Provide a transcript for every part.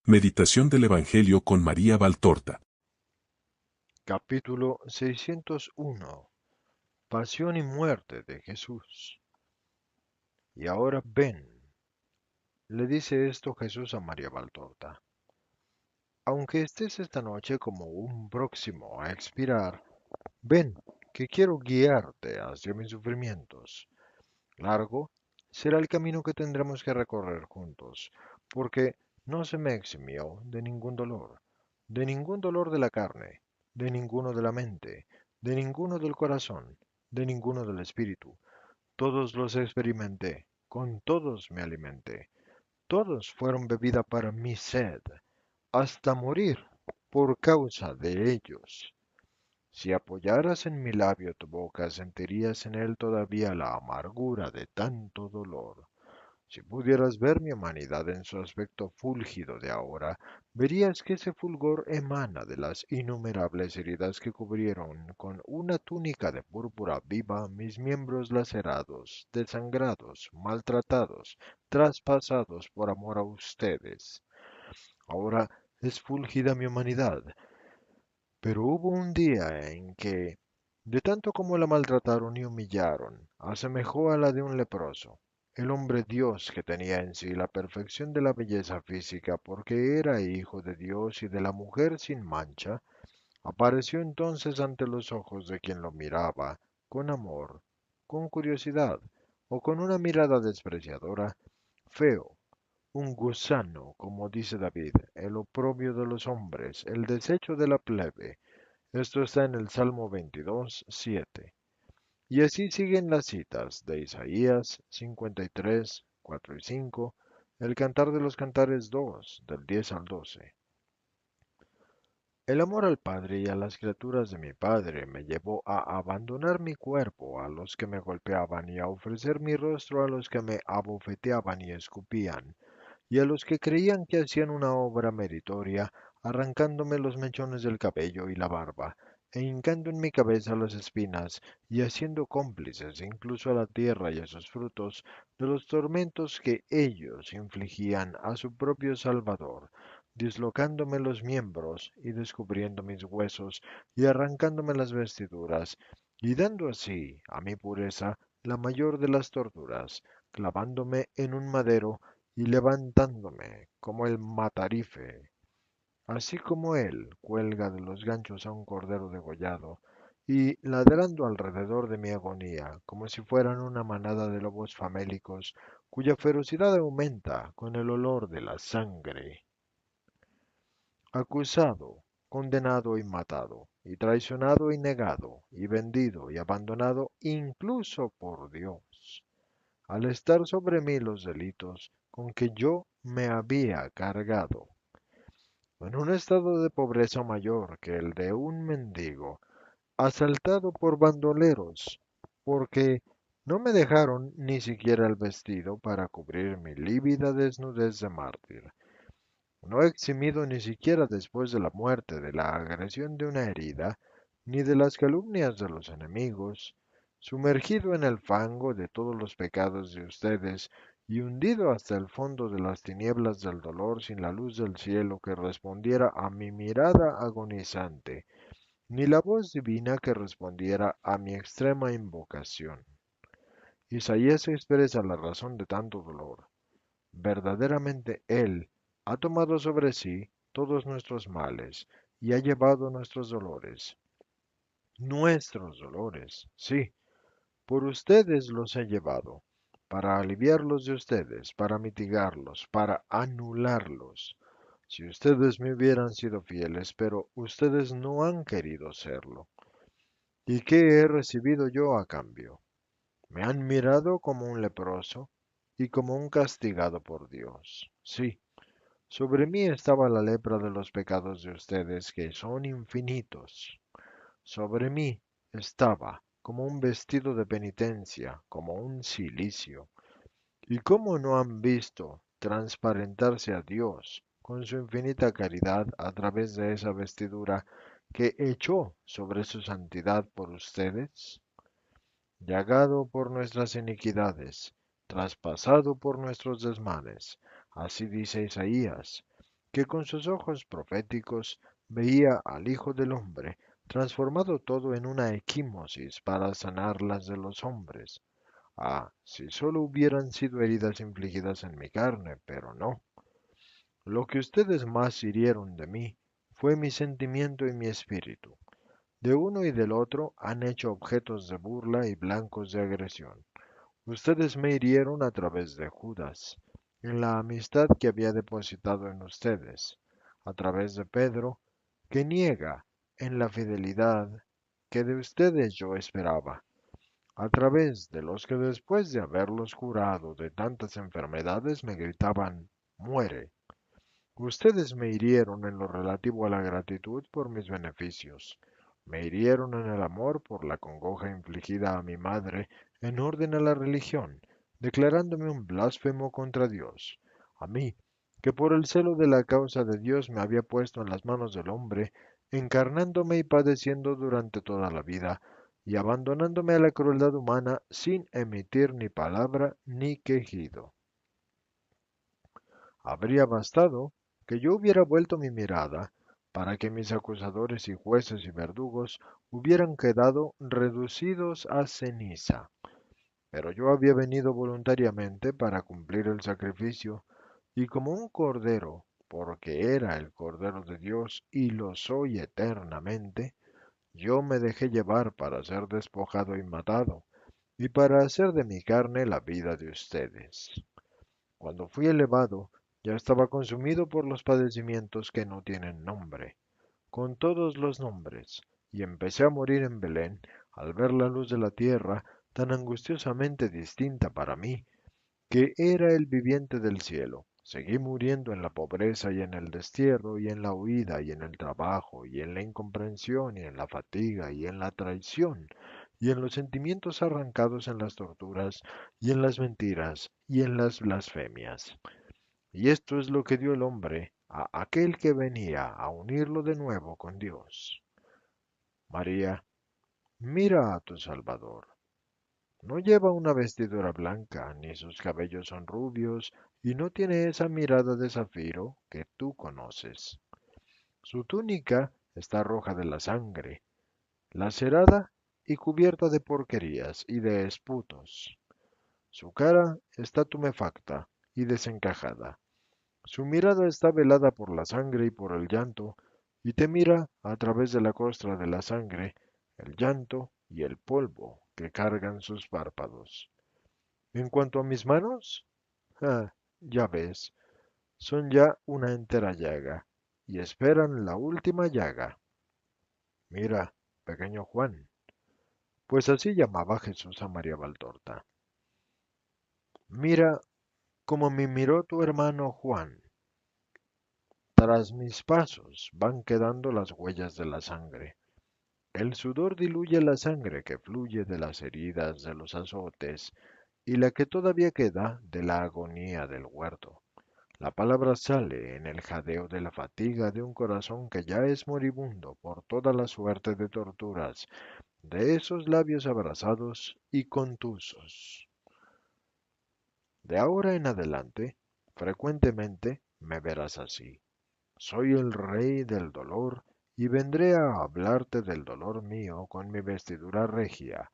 Meditación del Evangelio con María Valtorta. Capítulo 601. Pasión y muerte de Jesús. Y ahora ven, le dice esto Jesús a María Valtorta. Aunque estés esta noche como un próximo a expirar, ven, que quiero guiarte hacia mis sufrimientos. Largo será el camino que tendremos que recorrer juntos, porque no se me eximió de ningún dolor de la carne, de ninguno de la mente, de ninguno del corazón, de ninguno del espíritu. Todos los experimenté, con todos me alimenté, todos fueron bebida para mi sed, hasta morir por causa de ellos. Si apoyaras en mi labio tu boca, sentirías en él todavía la amargura de tanto dolor. Si pudieras ver mi humanidad en su aspecto fúlgido de ahora, verías que ese fulgor emana de las innumerables heridas que cubrieron con una túnica de púrpura viva mis miembros lacerados, desangrados, maltratados, traspasados por amor a ustedes. Ahora es fúlgida mi humanidad, pero hubo un día en que, de tanto como la maltrataron y humillaron, asemejó a la de un leproso. El hombre Dios que tenía en sí la perfección de la belleza física porque era hijo de Dios y de la mujer sin mancha, apareció entonces ante los ojos de quien lo miraba, con amor, con curiosidad o con una mirada despreciadora, feo, un gusano, como dice David, el oprobio de los hombres, el desecho de la plebe. Esto está en el Salmo 22, 7. Y así siguen las citas de Isaías 53, 4 y 5, el Cantar de los Cantares 2, del 10 al 12. El amor al Padre y a las criaturas de mi Padre me llevó a abandonar mi cuerpo a los que me golpeaban y a ofrecer mi rostro a los que me abofeteaban y escupían, y a los que creían que hacían una obra meritoria, arrancándome los mechones del cabello y la barba, e hincando en mi cabeza las espinas, y haciendo cómplices incluso a la tierra y a sus frutos de los tormentos que ellos infligían a su propio Salvador, dislocándome los miembros y descubriendo mis huesos y arrancándome las vestiduras, y dando así a mi pureza la mayor de las torturas, clavándome en un madero y levantándome como el matarife, así como él cuelga de los ganchos a un cordero degollado, y ladrando alrededor de mi agonía, como si fueran una manada de lobos famélicos, cuya ferocidad aumenta con el olor de la sangre. Acusado, condenado y matado, y traicionado y negado, y vendido y abandonado incluso por Dios, al estar sobre mí los delitos con que yo me había cargado, en un estado de pobreza mayor que el de un mendigo, asaltado por bandoleros, porque no me dejaron ni siquiera el vestido para cubrir mi lívida desnudez de mártir, no eximido ni siquiera después de la muerte de la agresión de una herida, ni de las calumnias de los enemigos, sumergido en el fango de todos los pecados de ustedes y hundido hasta el fondo de las tinieblas del dolor sin la luz del cielo que respondiera a mi mirada agonizante, ni la voz divina que respondiera a mi extrema invocación. Isaías expresa la razón de tanto dolor. Verdaderamente Él ha tomado sobre sí todos nuestros males y ha llevado nuestros dolores, sí, por ustedes los he llevado, para aliviarlos de ustedes, para mitigarlos, para anularlos. Si ustedes me hubieran sido fieles, pero ustedes no han querido serlo. ¿Y qué he recibido yo a cambio? Me han mirado como un leproso y como un castigado por Dios. Sí, sobre mí estaba la lepra de los pecados de ustedes, que son infinitos. Sobre mí estaba como un vestido de penitencia, como un cilicio. ¿Y cómo no han visto transparentarse a Dios con su infinita caridad a través de esa vestidura que echó sobre su santidad por ustedes? Llagado por nuestras iniquidades, traspasado por nuestros desmanes, así dice Isaías, que con sus ojos proféticos veía al Hijo del Hombre transformado todo en una equimosis para sanar las de los hombres. Ah, si solo hubieran sido heridas infligidas en mi carne, pero no. Lo que ustedes más hirieron de mí fue mi sentimiento y mi espíritu. De uno y del otro han hecho objetos de burla y blancos de agresión. Ustedes me hirieron a través de Judas, en la amistad que había depositado en ustedes, a través de Pedro, que niega en la fidelidad que de ustedes yo esperaba, a través de los que después de haberlos curado de tantas enfermedades me gritaban, muere. Ustedes me hirieron en lo relativo a la gratitud por mis beneficios. Me hirieron en el amor por la congoja infligida a mi madre en orden a la religión, declarándome un blasfemo contra Dios. A mí, que por el celo de la causa de Dios me había puesto en las manos del hombre, encarnándome y padeciendo durante toda la vida, y abandonándome a la crueldad humana sin emitir ni palabra ni quejido. Habría bastado que yo hubiera vuelto mi mirada para que mis acusadores y jueces y verdugos hubieran quedado reducidos a ceniza. Pero yo había venido voluntariamente para cumplir el sacrificio, y como un cordero, porque era el Cordero de Dios y lo soy eternamente, yo me dejé llevar para ser despojado y matado, y para hacer de mi carne la vida de ustedes. Cuando fui elevado, ya estaba consumido por los padecimientos que no tienen nombre, con todos los nombres, y empecé a morir en Belén al ver la luz de la tierra tan angustiosamente distinta para mí, que era el viviente del cielo. Seguí muriendo en la pobreza y en el destierro y en la huida y en el trabajo y en la incomprensión y en la fatiga y en la traición y en los sentimientos arrancados en las torturas y en las mentiras y en las blasfemias. Y esto es lo que dio el hombre a aquel que venía a unirlo de nuevo con Dios. María, mira a tu Salvador. No lleva una vestidura blanca, ni sus cabellos son rubios, y no tiene esa mirada de zafiro que tú conoces. Su túnica está roja de la sangre, lacerada y cubierta de porquerías y de esputos. Su cara está tumefacta y desencajada. Su mirada está velada por la sangre y por el llanto, y te mira a través de la costra de la sangre, el llanto y el polvo que cargan sus párpados. En cuanto a mis manos, ya ves, son ya una entera llaga, y esperan la última llaga. Mira, pequeño Juan, pues así llamaba Jesús a María Valtorta. Mira cómo me miró tu hermano Juan. Tras mis pasos van quedando las huellas de la sangre. El sudor diluye la sangre que fluye de las heridas de los azotes y la que todavía queda de la agonía del huerto. La palabra sale en el jadeo de la fatiga de un corazón que ya es moribundo por toda la suerte de torturas, de esos labios abrasados y contusos. De ahora en adelante, frecuentemente me verás así. Soy el rey del dolor y vendré a hablarte del dolor mío con mi vestidura regia.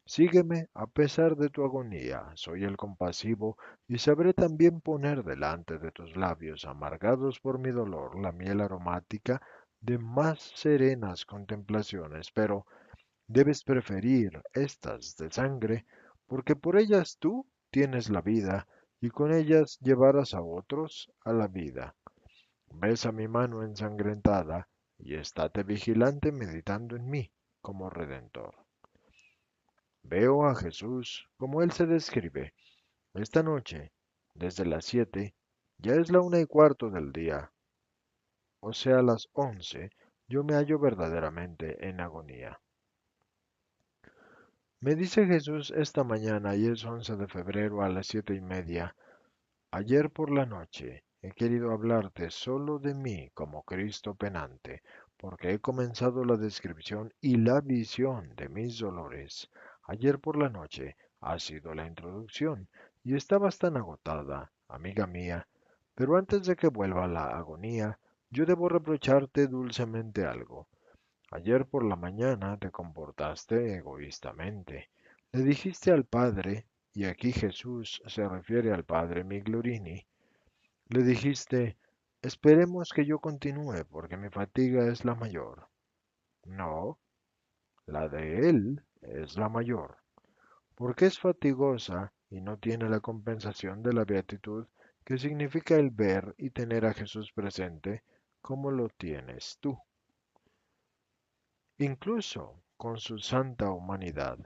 Sígueme a pesar de tu agonía, soy el compasivo y sabré también poner delante de tus labios amargados por mi dolor la miel aromática de más serenas contemplaciones, pero debes preferir estas de sangre, porque por ellas tú tienes la vida y con ellas llevarás a otros a la vida. Besa mi mano ensangrentada y estate vigilante meditando en mí como Redentor. Veo a Jesús como Él se describe. Esta noche, desde las 7, ya es la 1:15 del día, o sea las 11, yo me hallo verdaderamente en agonía. Me dice Jesús esta mañana y es 11 de febrero a las 7:30. Ayer por la noche he querido hablarte solo de mí como Cristo penante, porque he comenzado la descripción y la visión de mis dolores. Ayer por la noche ha sido la introducción y estabas tan agotada, amiga mía, Pero antes de que vuelva la agonía, yo debo reprocharte dulcemente algo. Ayer por la mañana te comportaste egoístamente. Le dijiste al Padre, y aquí Jesús se refiere al Padre Miglorini, le dijiste, esperemos que yo continúe porque mi fatiga es la mayor. No, la de él es la mayor, porque es fatigosa y no tiene la compensación de la beatitud que significa el ver y tener a Jesús presente como lo tienes tú, incluso con su santa humanidad.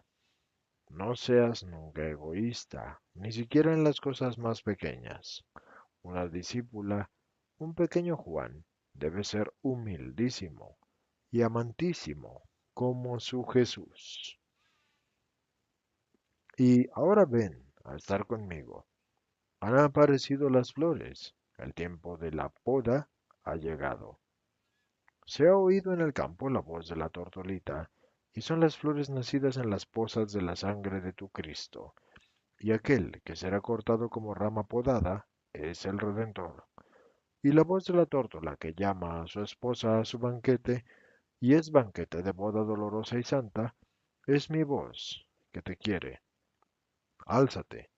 No seas nunca egoísta, ni siquiera en las cosas más pequeñas. Una discípula, un pequeño Juan, debe ser humildísimo y amantísimo como su Jesús. Y ahora ven a estar conmigo. Han aparecido las flores. El tiempo de la poda ha llegado. Se ha oído en el campo la voz de la tortolita, y son las flores nacidas en las pozas de la sangre de tu Cristo. Y aquel que será cortado como rama podada es el Redentor. Y la voz de la tórtola que llama a su esposa a su banquete, y es banquete de boda dolorosa y santa, es mi voz que te quiere. Álzate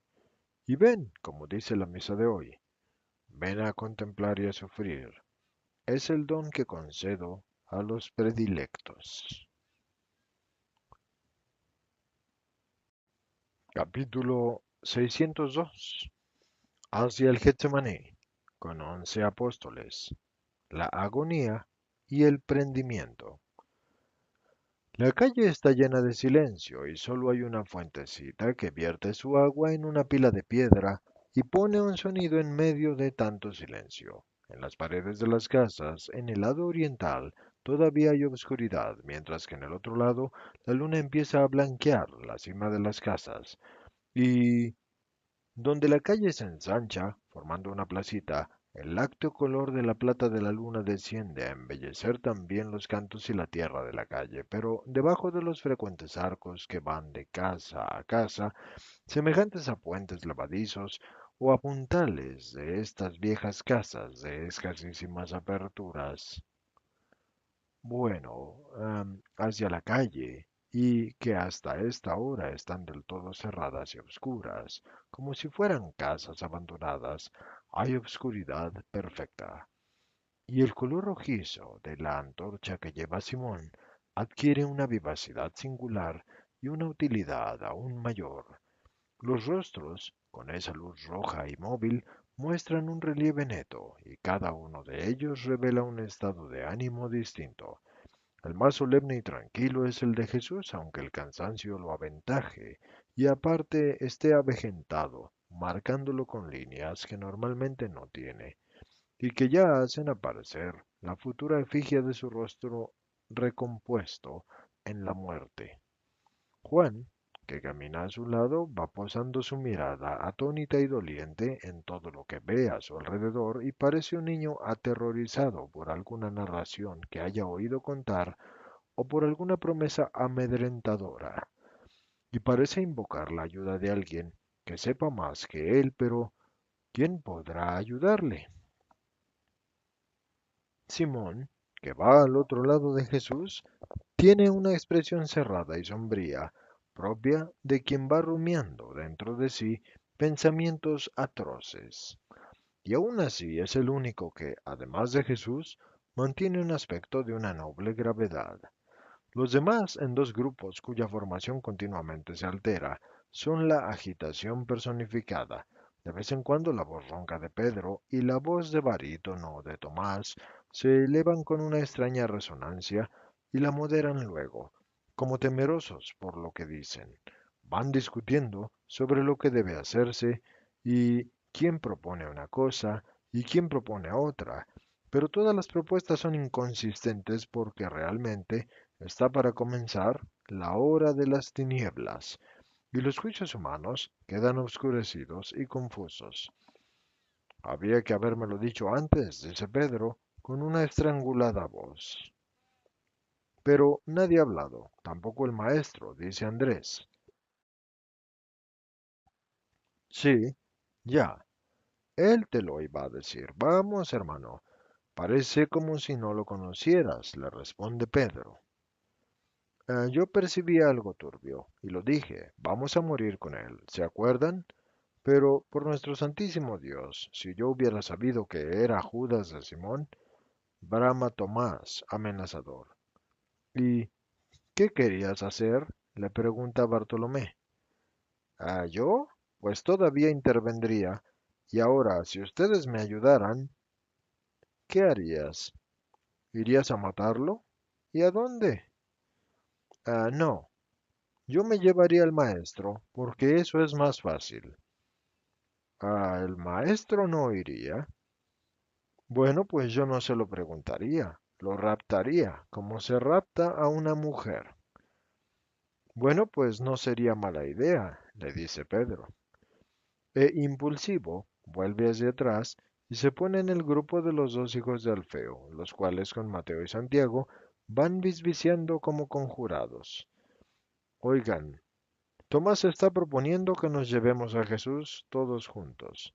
y ven, como dice la misa de hoy, ven a contemplar y a sufrir. Es el don que concedo a los predilectos. Capítulo 602. Hacia el Getsemaní, con 11 apóstoles. La agonía y el prendimiento. La calle está llena de silencio y solo hay una fuentecita que vierte su agua en una pila de piedra y pone un sonido en medio de tanto silencio. En las paredes de las casas, en el lado oriental, todavía hay obscuridad, mientras que en el otro lado la luna empieza a blanquear la cima de las casas. Y donde la calle se ensancha, formando una placita, el lácteo color de la plata de la luna desciende a embellecer también los cantos y la tierra de la calle, pero debajo de los frecuentes arcos que van de casa a casa, semejantes a puentes levadizos o a puntales de estas viejas casas de escasísimas aperturas, bueno, hacia la calle, y que hasta esta hora están del todo cerradas y oscuras, como si fueran casas abandonadas, hay obscuridad perfecta. Y el color rojizo de la antorcha que lleva Simón adquiere una vivacidad singular y una utilidad aún mayor. Los rostros, con esa luz roja y móvil, muestran un relieve neto, y cada uno de ellos revela un estado de ánimo distinto. El más solemne y tranquilo es el de Jesús, aunque el cansancio lo aventaje, y aparte esté avejentado, marcándolo con líneas que normalmente no tiene, y que ya hacen aparecer la futura efigie de su rostro recompuesto en la muerte. Juan, que camina a su lado, va posando su mirada atónita y doliente en todo lo que ve a su alrededor y parece un niño aterrorizado por alguna narración que haya oído contar o por alguna promesa amedrentadora, y parece invocar la ayuda de alguien que sepa más que él, pero ¿quién podrá ayudarle? Simón, que va al otro lado de Jesús, tiene una expresión cerrada y sombría, propia de quien va rumiando dentro de sí pensamientos atroces. Y aún así es el único que, además de Jesús, mantiene un aspecto de una noble gravedad. Los demás, en dos grupos cuya formación continuamente se altera, son la agitación personificada. De vez en cuando la voz ronca de Pedro y la voz de barítono de Tomás se elevan con una extraña resonancia y la moderan luego, como temerosos por lo que dicen. Van discutiendo sobre lo que debe hacerse y quién propone una cosa y quién propone otra, pero todas las propuestas son inconsistentes porque realmente está para comenzar la hora de las tinieblas, y los juicios humanos quedan oscurecidos y confusos. Había que habérmelo dicho antes, dice Pedro, con una estrangulada voz. Pero nadie ha hablado, tampoco el maestro, dice Andrés. Sí, ya. Él te lo iba a decir. Vamos, hermano. Parece como si no lo conocieras, le responde Pedro. Yo percibí algo turbio y lo dije, vamos a morir con él, ¿se acuerdan? Pero por nuestro santísimo Dios, si yo hubiera sabido que era Judas de Simón, brama Tomás, amenazador. ¿Y qué querías hacer? Le pregunta Bartolomé. ¿Yo? Pues todavía intervendría. Y ahora, si ustedes me ayudaran, ¿qué harías? ¿Irías a matarlo? ¿Y a dónde? No, yo me llevaría al maestro, porque eso es más fácil. El maestro no iría. Bueno, pues yo no se lo preguntaría, lo raptaría, como se rapta a una mujer. Bueno, pues no sería mala idea, le dice Pedro. Impulsivo, vuelve hacia atrás y se pone en el grupo de los dos hijos de Alfeo, los cuales con Mateo y Santiago van bisbiciando como conjurados. Oigan, Tomás está proponiendo que nos llevemos a Jesús todos juntos.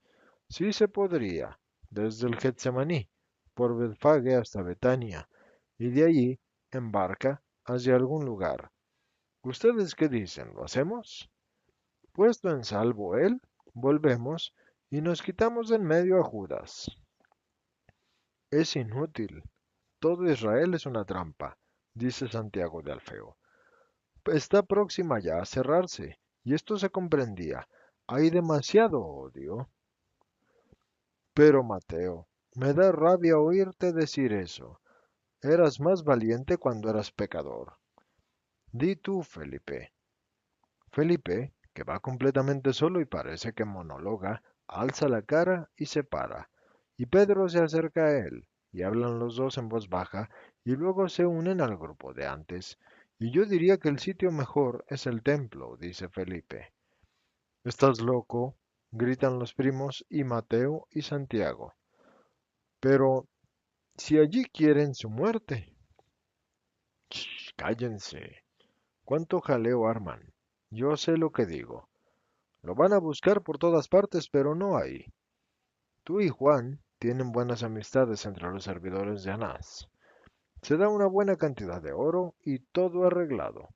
Sí se podría, desde el Getsemaní, por Betfage hasta Betania, y de allí, en barca, hacia algún lugar. ¿Ustedes qué dicen? ¿Lo hacemos? Puesto en salvo él, volvemos y nos quitamos de en medio a Judas. Es inútil. Todo Israel es una trampa, dice Santiago de Alfeo. Está próxima ya a cerrarse, y esto se comprendía. Hay demasiado odio. Pero Mateo, me da rabia oírte decir eso. Eras más valiente cuando eras pecador. Di tú, Felipe. Felipe, que va completamente solo y parece que monologa, alza la cara y se para. Y Pedro se acerca a él, y hablan los dos en voz baja, y luego se unen al grupo de antes. Y yo diría que el sitio mejor es el templo, dice Felipe. ¿Estás loco? Gritan los primos y Mateo y Santiago. Pero si allí quieren su muerte. Shh, cállense. ¿Cuánto jaleo arman? Yo sé lo que digo. Lo van a buscar por todas partes, pero no hay. Tú y Juan tienen buenas amistades entre los servidores de Anás. Se da una buena cantidad de oro y todo arreglado.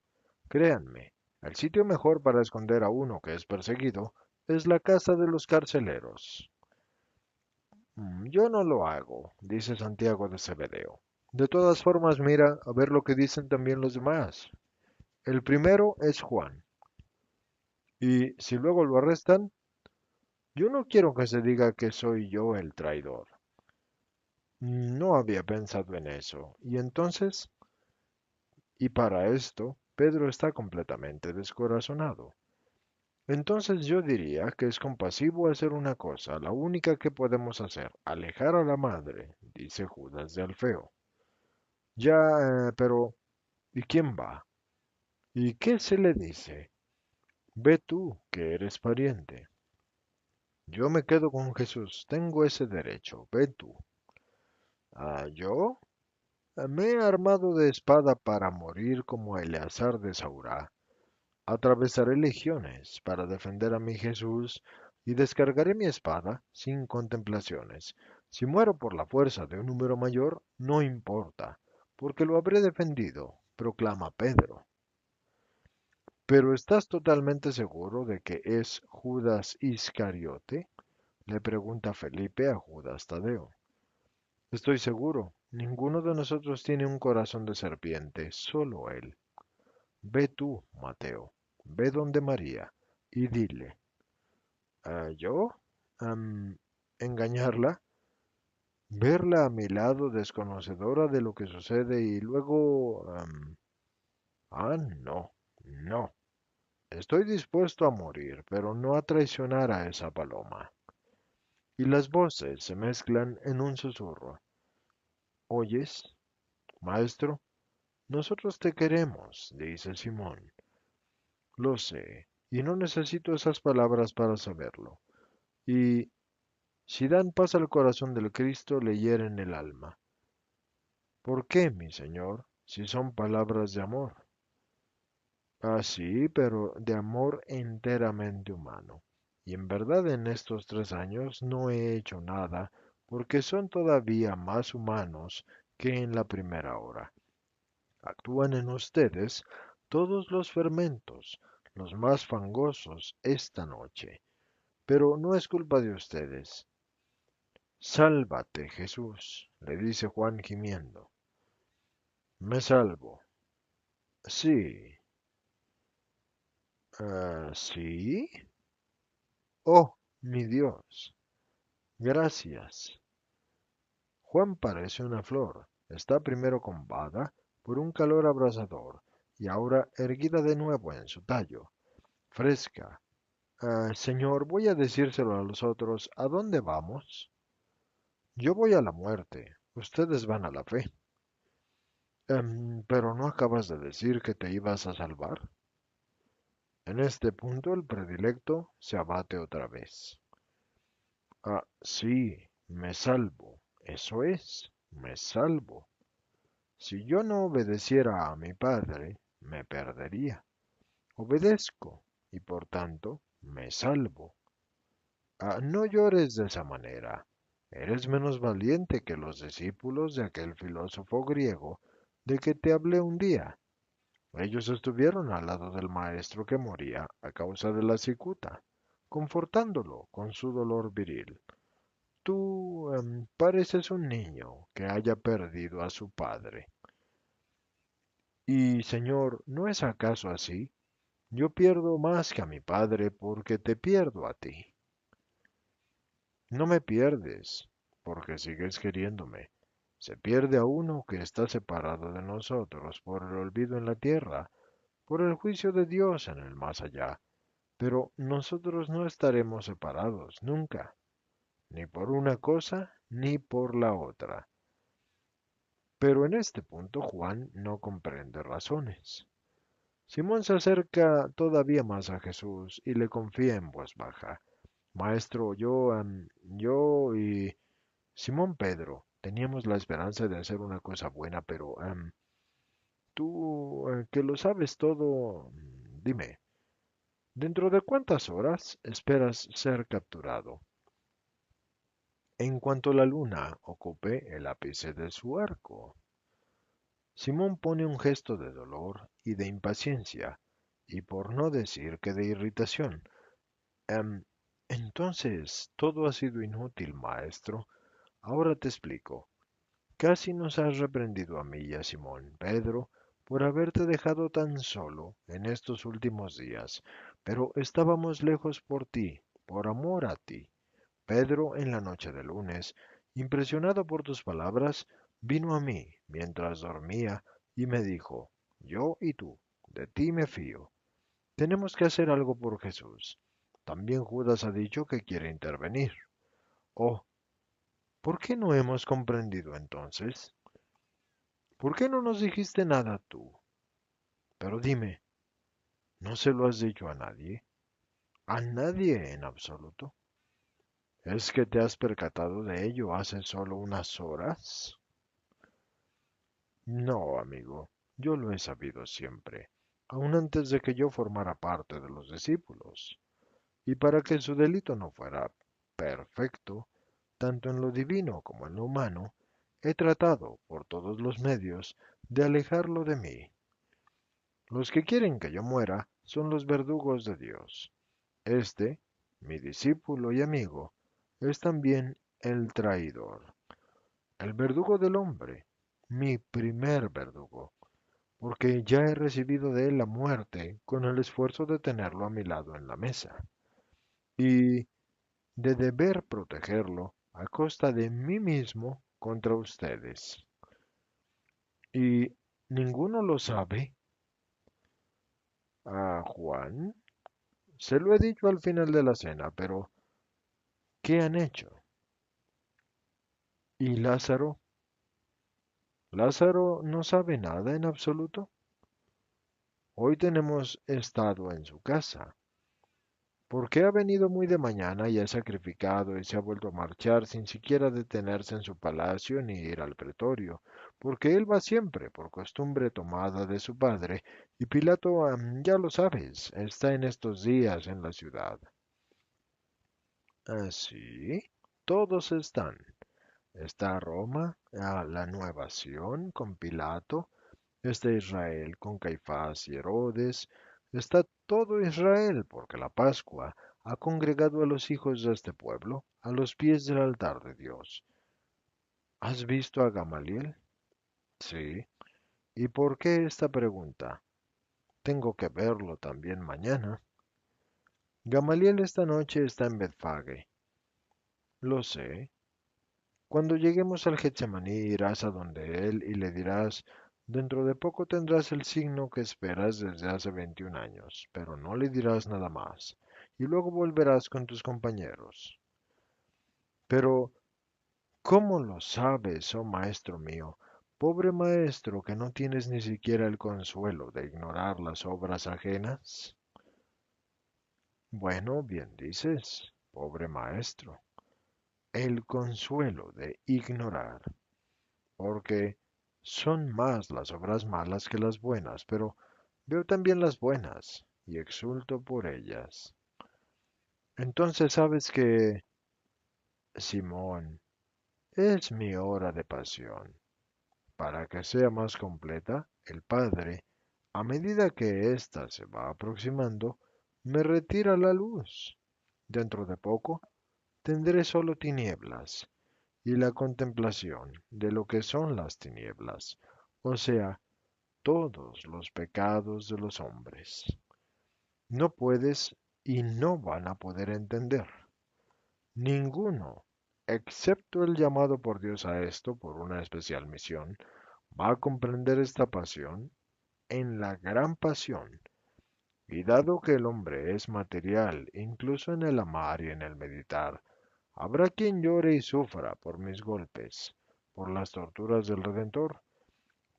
Créanme, el sitio mejor para esconder a uno que es perseguido es la casa de los carceleros. Yo no lo hago, dice Santiago de Cebedeo. De todas formas, mira a ver lo que dicen también los demás. El primero es Juan. Y si luego lo arrestan, yo no quiero que se diga que soy yo el traidor. No había pensado en eso. Y entonces, y para esto, Pedro está completamente descorazonado. Entonces yo diría que es compasivo hacer una cosa, la única que podemos hacer, alejar a la madre, dice Judas de Alfeo. Ya, pero ¿y quién va? ¿Y qué se le dice? Ve tú, que eres pariente. Yo me quedo con Jesús, tengo ese derecho, ve tú. ¿Yo? Me he armado de espada para morir como Eleazar de Saurá. Atravesaré legiones para defender a mi Jesús y descargaré mi espada sin contemplaciones. Si muero por la fuerza de un número mayor, no importa, porque lo habré defendido, proclama Pedro. ¿Pero estás totalmente seguro de que es Judas Iscariote? Le pregunta Felipe a Judas Tadeo. Estoy seguro, ninguno de nosotros tiene un corazón de serpiente, solo él. Ve tú, Mateo, ve donde María y dile, ¿yo? ¿Engañarla? ¿Verla a mi lado desconocedora de lo que sucede y luego... no, no. Estoy dispuesto a morir, pero no a traicionar a esa paloma. Y las voces se mezclan en un susurro. ¿Oyes, maestro? Nosotros te queremos, dice Simón. Lo sé, y no necesito esas palabras para saberlo. Y si dan paz al corazón del Cristo, le hieren el alma. ¿Por qué, mi Señor, si son palabras de amor? Sí, pero de amor enteramente humano. y en verdad en estos 3 años no he hecho nada, porque son todavía más humanos que en la primera hora. Actúan en ustedes todos los fermentos, los más fangosos, esta noche. Pero no es culpa de ustedes. Sálvate, Jesús, le dice Juan gimiendo. Me salvo. Sí. ¿Sí? Oh, mi Dios. Gracias. Juan parece una flor. Está primero combada por un calor abrasador y ahora erguida de nuevo en su tallo, fresca. Señor, voy a decírselo a los otros. ¿A dónde vamos? Yo voy a la muerte. Ustedes van a la fe. Pero ¿no acabas de decir que te ibas a salvar? En este punto el predilecto se abate otra vez. Sí, me salvo. Eso es, me salvo. Si yo no obedeciera a mi padre, me perdería. Obedezco y por tanto me salvo. No llores de esa manera. Eres menos valiente que los discípulos de aquel filósofo griego de que te hablé un día. Ellos estuvieron al lado del maestro que moría a causa de la cicuta, confortándolo con su dolor viril. Tú pareces un niño que haya perdido a su padre. Y, Señor, ¿no es acaso así? Yo pierdo más que a mi padre porque te pierdo a ti. No me pierdes, porque sigues queriéndome. Se pierde a uno que está separado de nosotros por el olvido en la tierra, por el juicio de Dios en el más allá. Pero nosotros no estaremos separados nunca, ni por una cosa ni por la otra. Pero en este punto Juan no comprende razones. Simón se acerca todavía más a Jesús y le confía en voz baja. Maestro, yo y Simón Pedro teníamos la esperanza de hacer una cosa buena, pero tú que lo sabes todo, dime, ¿dentro de cuántas horas esperas ser capturado? En cuanto la luna ocupe el ápice de su arco. Simón pone un gesto de dolor y de impaciencia, y por no decir que de irritación. Em, entonces, todo ha sido inútil, maestro. Ahora te explico. Casi nos has reprendido a mí y a Simón, Pedro, por haberte dejado tan solo en estos últimos días, pero estábamos lejos por ti, por amor a ti. Pedro, en la noche de lunes, impresionado por tus palabras, vino a mí mientras dormía y me dijo, yo y tú, de ti me fío. Tenemos que hacer algo por Jesús. También Judas ha dicho que quiere intervenir. Oh, ¿por qué no hemos comprendido entonces? ¿Por qué no nos dijiste nada tú? Pero dime, ¿no se lo has dicho a nadie? A nadie en absoluto. ¿Es que te has percatado de ello hace solo unas horas? No, amigo, yo lo he sabido siempre, aun antes de que yo formara parte de los discípulos. Y para que su delito no fuera perfecto, tanto en lo divino como en lo humano, he tratado por todos los medios de alejarlo de mí. Los que quieren que yo muera son los verdugos de Dios. Este, mi discípulo y amigo, es también el traidor, el verdugo del hombre, mi primer verdugo, porque ya he recibido de él la muerte con el esfuerzo de tenerlo a mi lado en la mesa, y de deber protegerlo a costa de mí mismo contra ustedes. Y ninguno lo sabe. A Juan se lo he dicho al final de la cena, pero ¿qué han hecho? ¿Y Lázaro? ¿Lázaro no sabe nada en absoluto? Hoy tenemos estado en su casa. ¿Por qué ha venido muy de mañana y ha sacrificado y se ha vuelto a marchar sin siquiera detenerse en su palacio ni ir al pretorio? Porque él va siempre, por costumbre tomada de su padre, y Pilato, ya lo sabes, está en estos días en la ciudad. Sí, todos están. Está Roma, la Nueva Sion con Pilato, está Israel con Caifás y Herodes, está todo Israel, porque la Pascua ha congregado a los hijos de este pueblo a los pies del altar de Dios. ¿Has visto a Gamaliel? Sí. ¿Y por qué esta pregunta? Tengo que verlo también mañana. Gamaliel esta noche está en Betfage. Lo sé. Cuando lleguemos al Getsemaní irás a donde él y le dirás, dentro de poco tendrás el signo que esperas desde hace 21 años, pero no le dirás nada más, y luego volverás con tus compañeros. Pero, ¿cómo lo sabes, oh maestro mío? Pobre maestro, que no tienes ni siquiera el consuelo de ignorar las obras ajenas. Bueno, bien dices, pobre maestro, el consuelo de ignorar, porque son más las obras malas que las buenas, pero veo también las buenas y exulto por ellas. Entonces sabes que, Simón, es mi hora de pasión. Para que sea más completa, el Padre, a medida que ésta se va aproximando, me retira la luz. Dentro de poco tendré solo tinieblas y la contemplación de lo que son las tinieblas, o sea, todos los pecados de los hombres. No puedes y no van a poder entender. Ninguno, excepto el llamado por Dios a esto por una especial misión, va a comprender esta pasión en la gran pasión. Y dado que el hombre es material, incluso en el amar y en el meditar, habrá quien llore y sufra por mis golpes, por las torturas del Redentor,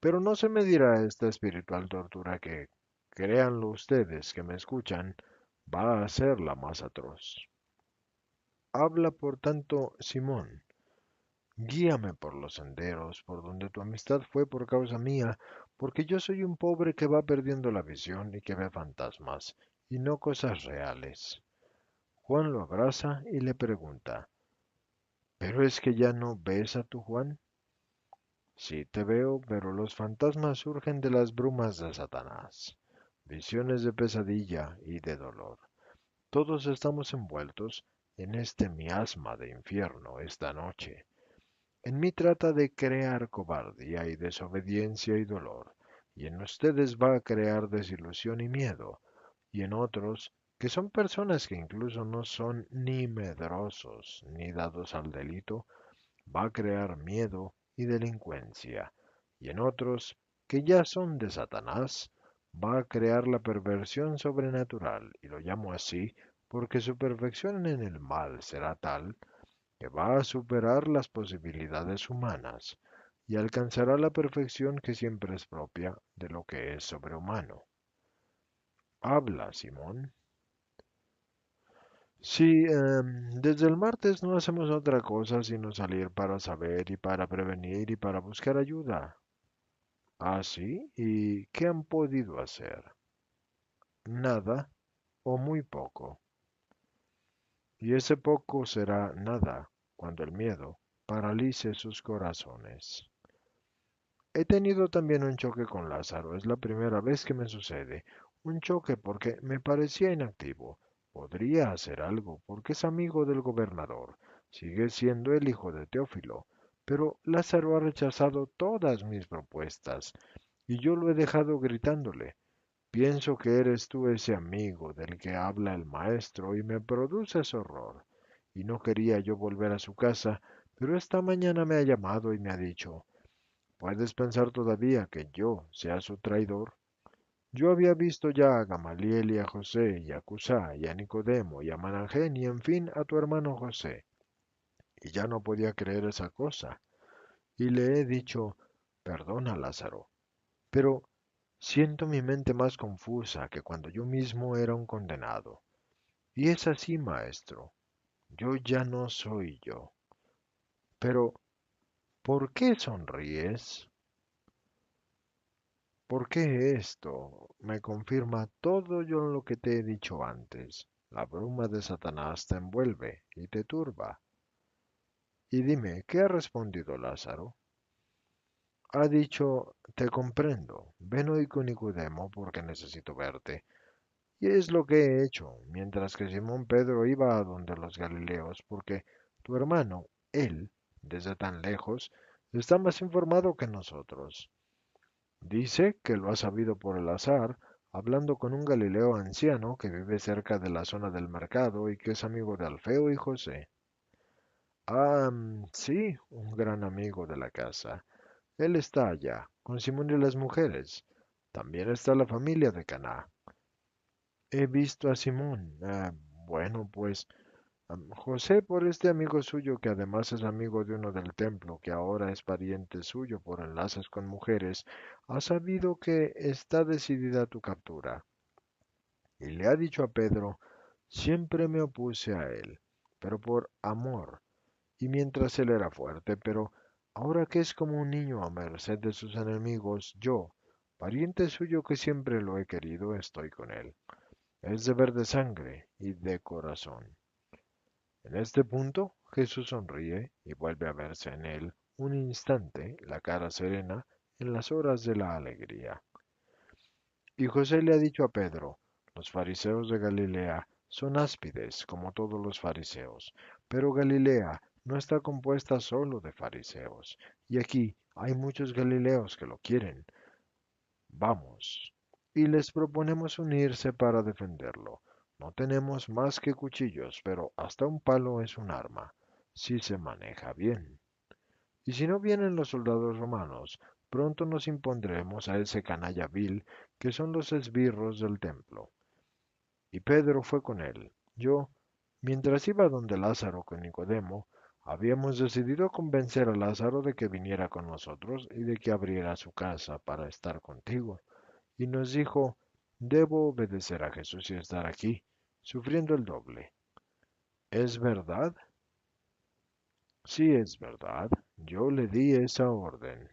pero no se medirá esta espiritual tortura que, créanlo ustedes que me escuchan, va a ser la más atroz. Habla por tanto, Simón, guíame por los senderos por donde tu amistad fue por causa mía, porque yo soy un pobre que va perdiendo la visión y que ve fantasmas, y no cosas reales. Juan lo abraza y le pregunta, ¿pero es que ya no ves a tu Juan? Sí te veo, pero los fantasmas surgen de las brumas de Satanás, visiones de pesadilla y de dolor. Todos estamos envueltos en este miasma de infierno esta noche. En mí trata de crear cobardía y desobediencia y dolor, y en ustedes va a crear desilusión y miedo, y en otros, que son personas que incluso no son ni medrosos ni dados al delito, va a crear miedo y delincuencia, y en otros, que ya son de Satanás, va a crear la perversión sobrenatural, y lo llamo así porque su perfección en el mal será tal que va a superar las posibilidades humanas y alcanzará la perfección que siempre es propia de lo que es sobrehumano. Habla, Simón. Sí, desde el martes no hacemos otra cosa sino salir para saber y para prevenir y para buscar ayuda. ¿Ah, sí? ¿Y qué han podido hacer? Nada o muy poco. Y ese poco será nada cuando el miedo paralice sus corazones. He tenido también un choque con Lázaro, es la primera vez que me sucede. Un choque porque me parecía inactivo. Podría hacer algo porque es amigo del gobernador. Sigue siendo el hijo de Teófilo. Pero Lázaro ha rechazado todas mis propuestas y yo lo he dejado gritándole. Pienso que eres tú ese amigo del que habla el maestro y me produces horror. Y no quería yo volver a su casa, pero esta mañana me ha llamado y me ha dicho, ¿puedes pensar todavía que yo sea su traidor? Yo había visto ya a Gamaliel y a José y a Cusá y a Nicodemo y a Manahén y en fin a tu hermano José, y ya no podía creer esa cosa. Y le he dicho, perdona, Lázaro, pero siento mi mente más confusa que cuando yo mismo era un condenado. Y es así, maestro, yo ya no soy yo. Pero, ¿por qué sonríes? Porque esto me confirma todo yo lo que te he dicho antes. La bruma de Satanás te envuelve y te turba. Y dime, ¿qué ha respondido Lázaro? Ha dicho, te comprendo, ven hoy con Nicodemo porque necesito verte. Y es lo que he hecho, mientras que Simón Pedro iba a donde los Galileos, porque tu hermano, él, desde tan lejos, está más informado que nosotros. Dice que lo ha sabido por el azar, hablando con un Galileo anciano que vive cerca de la zona del mercado y que es amigo de Alfeo y José. Ah, sí, un gran amigo de la casa. Él está allá, con Simón y las mujeres. También está la familia de Caná. He visto a Simón. Bueno, pues José por este amigo suyo que además es amigo de uno del templo, que ahora es pariente suyo por enlaces con mujeres, ha sabido que está decidida tu captura. Y le ha dicho a Pedro, siempre me opuse a él, pero por amor, y mientras él era fuerte, pero ahora que es como un niño a merced de sus enemigos, yo, pariente suyo que siempre lo he querido, estoy con él. Es deber de sangre y de corazón. En este punto, Jesús sonríe y vuelve a verse en él un instante la cara serena en las horas de la alegría. Y José le ha dicho a Pedro, los fariseos de Galilea son áspides como todos los fariseos, pero Galilea no está compuesta solo de fariseos, y aquí hay muchos galileos que lo quieren. Vamos. Y les proponemos unirse para defenderlo. No tenemos más que cuchillos, pero hasta un palo es un arma, si se maneja bien. Y si no vienen los soldados romanos, pronto nos impondremos a ese canalla vil que son los esbirros del templo. Y Pedro fue con él. Yo, mientras iba donde Lázaro con Nicodemo, habíamos decidido convencer a Lázaro de que viniera con nosotros y de que abriera su casa para estar contigo. Y nos dijo, debo obedecer a Jesús y estar aquí, sufriendo el doble. ¿Es verdad? Sí, es verdad. Yo le di esa orden.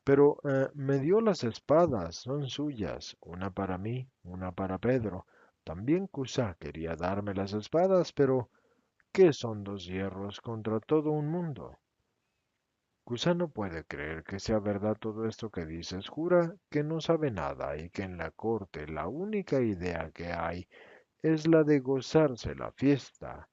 Pero me dio las espadas, son suyas, una para mí, una para Pedro. También Cusá quería darme las espadas, pero ¿qué son dos hierros contra todo un mundo? Cusá no puede creer que sea verdad todo esto que dices, jura que no sabe nada y que en la corte la única idea que hay es la de gozarse la fiesta,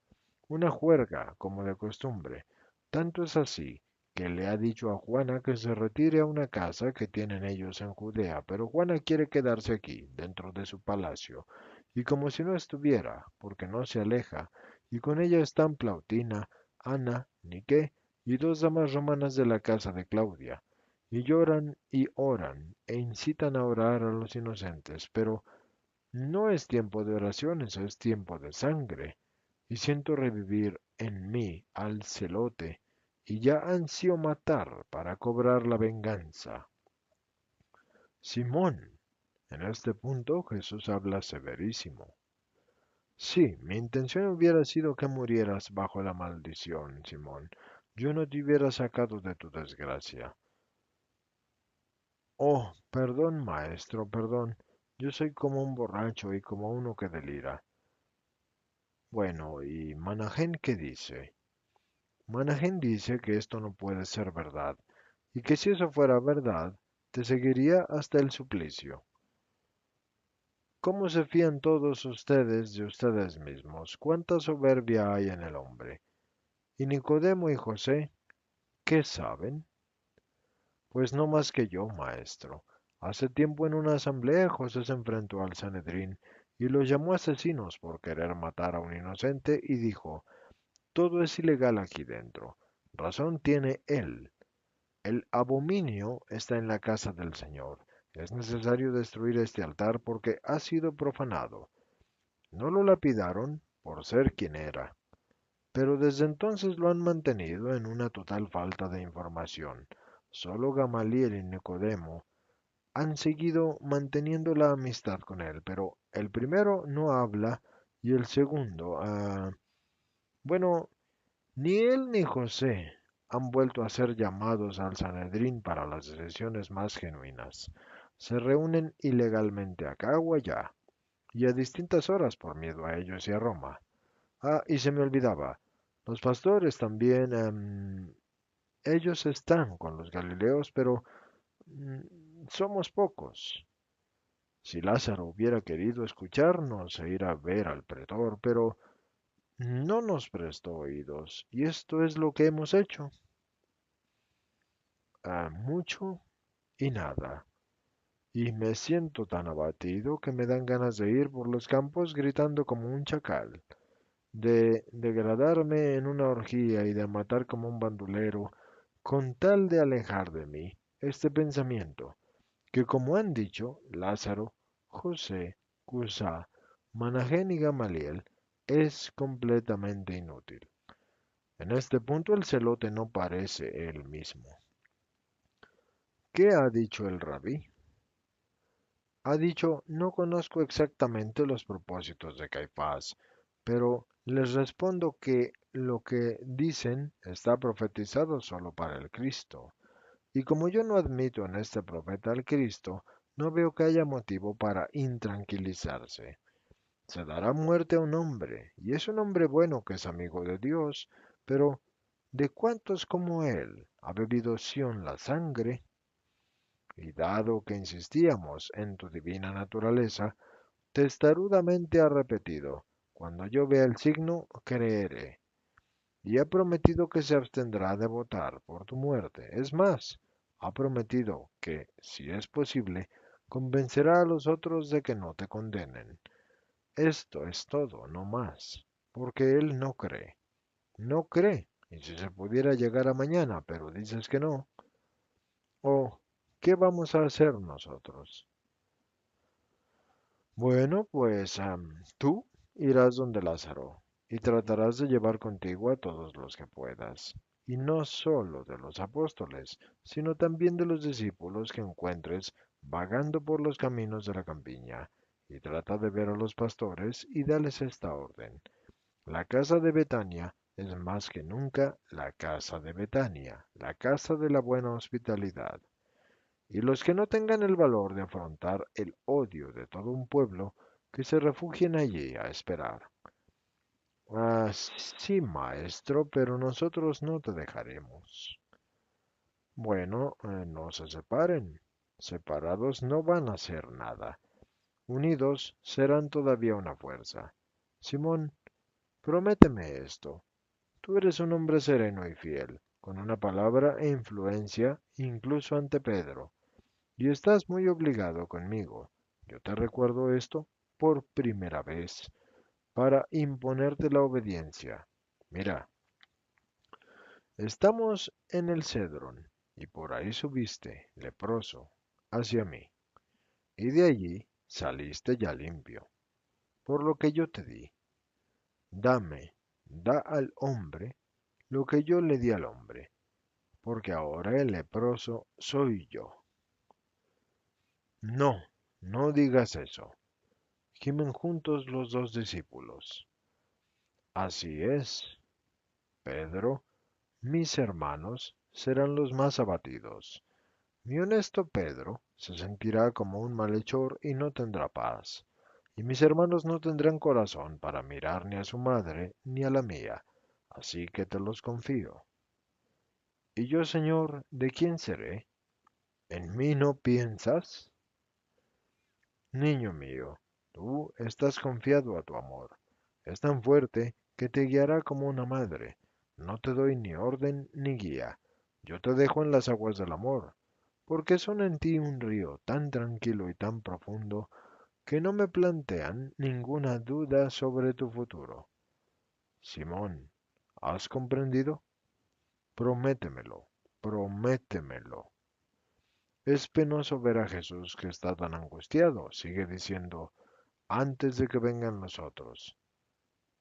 una juerga como de costumbre. Tanto es así que le ha dicho a Juana que se retire a una casa que tienen ellos en Judea, pero Juana quiere quedarse aquí, dentro de su palacio, y como si no estuviera, porque no se aleja, y con ella están Plautina, Ana, Niké y dos damas romanas de la casa de Claudia, y lloran y oran, e incitan a orar a los inocentes, pero no es tiempo de oraciones, es tiempo de sangre y siento revivir en mí al celote, y ya ansío matar para cobrar la venganza. Simón, en este punto Jesús habla severísimo. Sí, mi intención hubiera sido que murieras bajo la maldición, Simón. Yo no te hubiera sacado de tu desgracia. Oh, perdón, maestro, perdón. Yo soy como un borracho y como uno que delira. Bueno, ¿y Manahem qué dice? Manahem dice que esto no puede ser verdad, y que si eso fuera verdad, te seguiría hasta el suplicio. ¿Cómo se fían todos ustedes de ustedes mismos? ¿Cuánta soberbia hay en el hombre? ¿Y Nicodemo y José, qué saben? Pues no más que yo, maestro. Hace tiempo en una asamblea José se enfrentó al Sanedrín y los llamó asesinos por querer matar a un inocente y dijo, todo es ilegal aquí dentro. Razón tiene él. El abominio está en la casa del Señor. Es necesario destruir este altar porque ha sido profanado. No lo lapidaron por ser quien era, pero desde entonces lo han mantenido en una total falta de información. Solo Gamaliel y Nicodemo han seguido manteniendo la amistad con él, pero el primero no habla y el segundo, bueno, ni él ni José han vuelto a ser llamados al Sanedrín para las decisiones más genuinas. Se reúnen ilegalmente acá o allá. y a distintas horas por miedo a ellos y a Roma. Ah, y se me olvidaba, los pastores también, ellos están con los Galileos, pero somos pocos. Si Lázaro hubiera querido escucharnos e ir a ver al pretor, pero no nos prestó oídos, y esto es lo que hemos hecho. Mucho y nada. Y me siento tan abatido que me dan ganas de ir por los campos gritando como un chacal, de degradarme en una orgía y de matar como un bandulero, con tal de alejar de mí este pensamiento, que como han dicho Lázaro, José, Cusá, Managén y Gamaliel, es completamente inútil. En este punto el celote no parece él mismo. ¿Qué ha dicho el rabí? Ha dicho, no conozco exactamente los propósitos de Caifás, pero les respondo que lo que dicen está profetizado solo para el Cristo. Y como yo no admito en este profeta al Cristo, no veo que haya motivo para intranquilizarse. Se dará muerte a un hombre, y es un hombre bueno que es amigo de Dios, pero ¿de cuántos como él ha bebido Sión la sangre? Y dado que insistíamos en tu divina naturaleza, testarudamente ha repetido, cuando yo vea el signo, creeré. Y ha prometido que se abstendrá de votar por tu muerte. Es más, ha prometido que, si es posible, convencerá a los otros de que no te condenen. Esto es todo, no más, porque él no cree. No cree. Y si se pudiera llegar a mañana, pero dices que no. Oh, ¿qué vamos a hacer nosotros? Bueno, pues tú irás donde Lázaro y tratarás de llevar contigo a todos los que puedas, y no solo de los apóstoles, sino también de los discípulos que encuentres vagando por los caminos de la campiña, y trata de ver a los pastores y dales esta orden. La casa de Betania es más que nunca la casa de Betania, la casa de la buena hospitalidad. Y los que no tengan el valor de afrontar el odio de todo un pueblo, que se refugien allí a esperar. Sí, maestro, pero nosotros no te dejaremos. Bueno, no se separen. Separados no van a hacer nada. Unidos serán todavía una fuerza. Simón, prométeme esto. Tú eres un hombre sereno y fiel, con una palabra e influencia incluso ante Pedro. Y estás muy obligado conmigo. Yo te recuerdo esto por primera vez, para imponerte la obediencia. Mira, estamos en el Cedrón, y por ahí subiste, leproso, hacia mí, y de allí saliste ya limpio, por lo que yo te di. Dame, da al hombre lo que yo le di al hombre, porque ahora el leproso soy yo. No, no digas eso. Gimen juntos los dos discípulos. Así es, Pedro, mis hermanos serán los más abatidos. Mi honesto Pedro se sentirá como un malhechor y no tendrá paz. Y mis hermanos no tendrán corazón para mirar ni a su madre ni a la mía. Así que te los confío. ¿Y yo, Señor, de quién seré? ¿En mí no piensas? Niño mío, tú estás confiado a tu amor. Es tan fuerte que te guiará como una madre. No te doy ni orden ni guía. Yo te dejo en las aguas del amor, porque son en ti un río tan tranquilo y tan profundo que no me plantean ninguna duda sobre tu futuro. Simón, ¿has comprendido? Prométemelo, prométemelo. Es penoso ver a Jesús que está tan angustiado. Sigue diciendo, antes de que vengan los otros.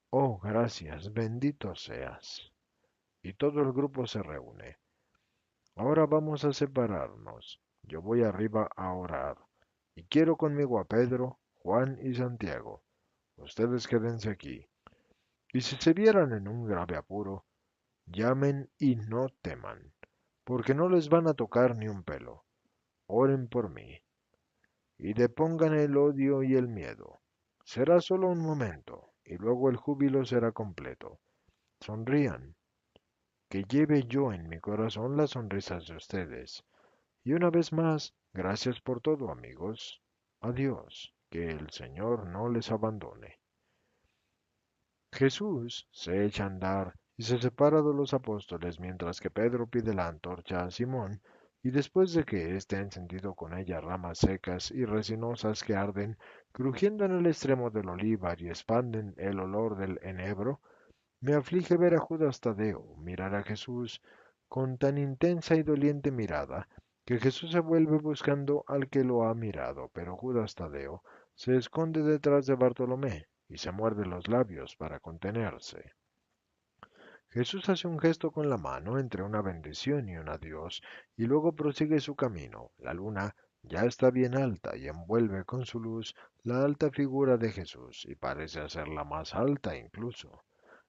Oh, gracias, bendito seas. Y todo el grupo se reúne. Ahora vamos a separarnos. Yo voy arriba a orar. Y quiero conmigo a Pedro, Juan y Santiago. Ustedes quédense aquí. Y si se vieran en un grave apuro, llamen y no teman, porque no les van a tocar ni un pelo. Oren por mí. Y depongan el odio y el miedo. Será solo un momento, y luego el júbilo será completo. Sonrían, que lleve yo en mi corazón las sonrisas de ustedes. Y una vez más, gracias por todo, amigos. Adiós, que el Señor no les abandone. Jesús se echa a andar y se separa de los apóstoles mientras que Pedro pide la antorcha a Simón, y después de que éste ha encendido con ella ramas secas y resinosas que arden, crujiendo en el extremo del olivar y expanden el olor del enebro, me aflige ver a Judas Tadeo mirar a Jesús con tan intensa y doliente mirada, que Jesús se vuelve buscando al que lo ha mirado, pero Judas Tadeo se esconde detrás de Bartolomé y se muerde los labios para contenerse. Jesús hace un gesto con la mano entre una bendición y un adiós, y luego prosigue su camino. La luna ya está bien alta y envuelve con su luz la alta figura de Jesús, y parece hacerla más alta incluso,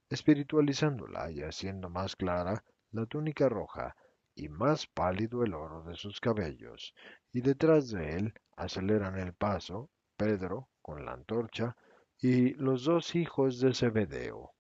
espiritualizándola y haciendo más clara la túnica roja y más pálido el oro de sus cabellos, y detrás de él aceleran el paso Pedro con la antorcha y los dos hijos de Zebedeo.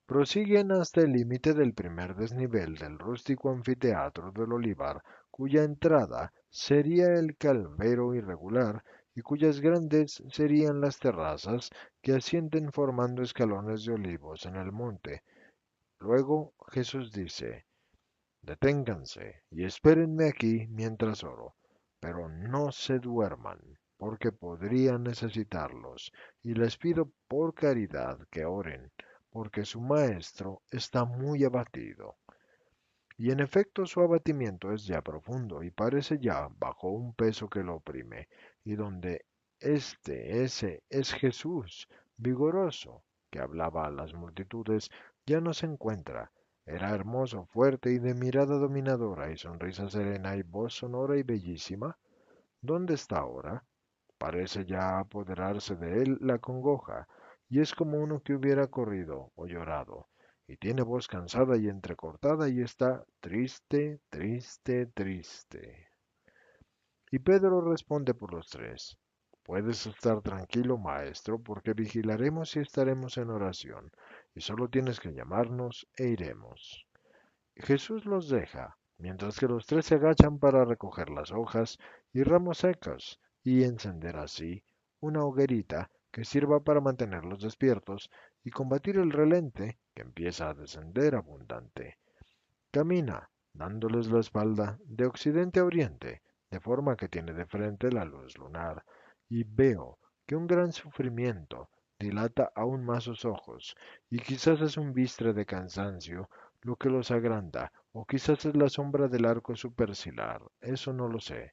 Prosiguen hasta el límite del primer desnivel del rústico anfiteatro del olivar, cuya entrada sería el calvero irregular y cuyas grandes serían las terrazas que ascienden formando escalones de olivos en el monte. Luego Jesús dice: Deténganse y espérenme aquí mientras oro, pero no se duerman, porque podrían necesitarlos, y les pido por caridad que oren, porque su maestro está muy abatido. Y en efecto su abatimiento es ya profundo y parece ya bajo un peso que lo oprime, y donde ese es Jesús, vigoroso, que hablaba a las multitudes, ya no se encuentra. Era hermoso, fuerte y de mirada dominadora y sonrisa serena y voz sonora y bellísima. ¿Dónde está ahora? Parece ya apoderarse de él la congoja, y es como uno que hubiera corrido o llorado, y tiene voz cansada y entrecortada y está triste, triste, triste. Y Pedro responde por los tres: Puedes estar tranquilo, maestro, porque vigilaremos y estaremos en oración, y solo tienes que llamarnos e iremos. Jesús los deja, mientras que los tres se agachan para recoger las hojas y ramos secos y encender así una hoguerita que sirva para mantenerlos despiertos y combatir el relente que empieza a descender abundante. Camina, dándoles la espalda de occidente a oriente, de forma que tiene de frente la luz lunar, y veo que un gran sufrimiento dilata aún más sus ojos, y quizás es un bistre de cansancio lo que los agranda, o quizás es la sombra del arco superciliar, eso no lo sé.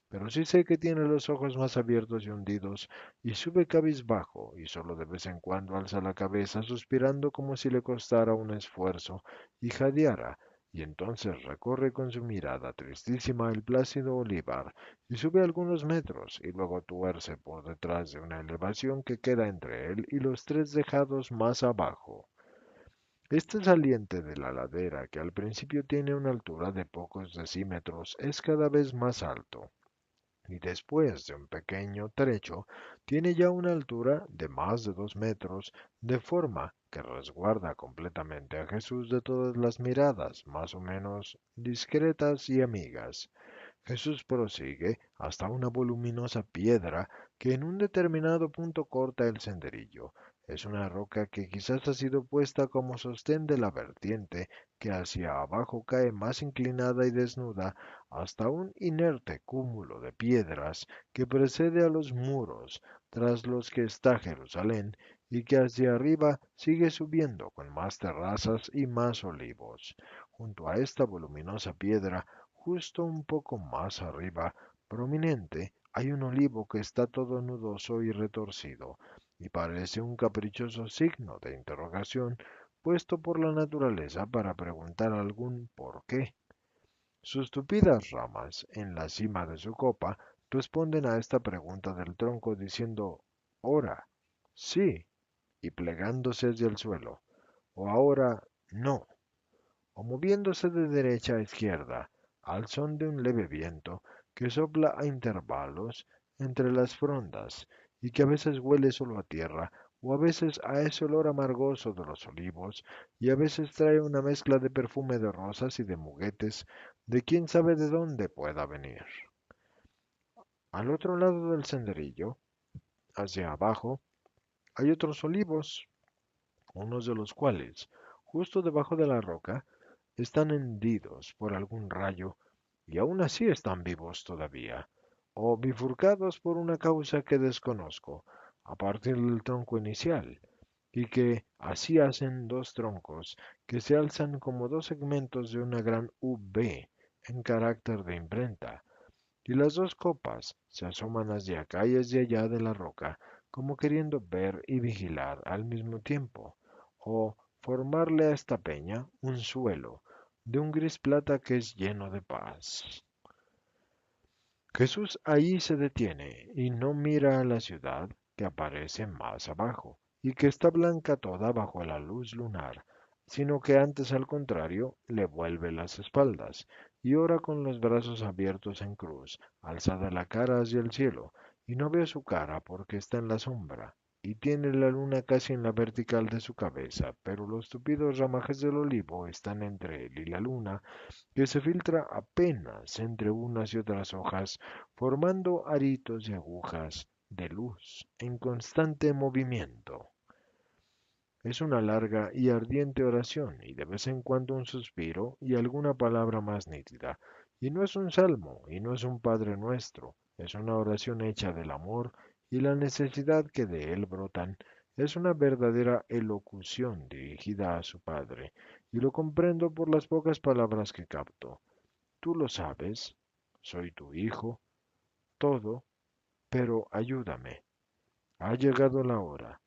Pero sí sé que tiene los ojos más abiertos y hundidos, y sube cabizbajo, y solo de vez en cuando alza la cabeza, suspirando como si le costara un esfuerzo, y jadeara, y entonces recorre con su mirada tristísima el plácido olivar, y sube algunos metros, y luego tuerce por detrás de una elevación que queda entre él y los tres tejados más abajo. Este saliente de la ladera, que al principio tiene una altura de pocos decímetros, es cada vez más alto, y después de un pequeño trecho tiene ya una altura de más de 2 metros, de forma que resguarda completamente a Jesús de todas las miradas más o menos discretas y amigas. Jesús prosigue hasta una voluminosa piedra que en un determinado punto corta el senderillo. Es una roca que quizás ha sido puesta como sostén de la vertiente que hacia abajo cae más inclinada y desnuda hasta un inerte cúmulo de piedras que precede a los muros tras los que está Jerusalén y que hacia arriba sigue subiendo con más terrazas y más olivos. Junto a esta voluminosa piedra, justo un poco más arriba, prominente, hay un olivo que está todo nudoso y retorcido, y parece un caprichoso signo de interrogación puesto por la naturaleza para preguntar algún por qué. Sus tupidas ramas, en la cima de su copa, responden a esta pregunta del tronco diciendo ora, sí, y plegándose hacia el suelo, o ahora no, o moviéndose de derecha a izquierda, al son de un leve viento que sopla a intervalos entre las frondas y que a veces huele solo a tierra, o a veces a ese olor amargoso de los olivos, y a veces trae una mezcla de perfume de rosas y de muguetes, de quién sabe de dónde pueda venir. Al otro lado del senderillo, hacia abajo, hay otros olivos, unos de los cuales, justo debajo de la roca, están hendidos por algún rayo y aún así están vivos todavía, o bifurcados por una causa que desconozco, a partir del tronco inicial, y que así hacen dos troncos que se alzan como dos segmentos de una gran V en carácter de imprenta, y las dos copas se asoman hacia acá y hacia allá de la roca, como queriendo ver y vigilar al mismo tiempo, o formarle a esta peña un suelo de un gris plata que es lleno de paz. Jesús ahí se detiene y no mira a la ciudad que aparece más abajo y que está blanca toda bajo la luz lunar, sino que antes al contrario le vuelve las espaldas y ora con los brazos abiertos en cruz, alzada la cara hacia el cielo, y no ve su cara porque está en la sombra, y tiene la luna casi en la vertical de su cabeza, pero los tupidos ramajes del olivo están entre él y la luna, que se filtra apenas entre unas y otras hojas, formando aritos y agujas de luz en constante movimiento. Es una larga y ardiente oración, y de vez en cuando un suspiro y alguna palabra más nítida. Y no es un salmo, y no es un Padre Nuestro, es una oración hecha del amor y la necesidad que de él brotan. Es una verdadera elocución dirigida a su Padre, y lo comprendo por las pocas palabras que capto. Tú lo sabes, soy tu hijo, todo, pero ayúdame. Ha llegado la hora.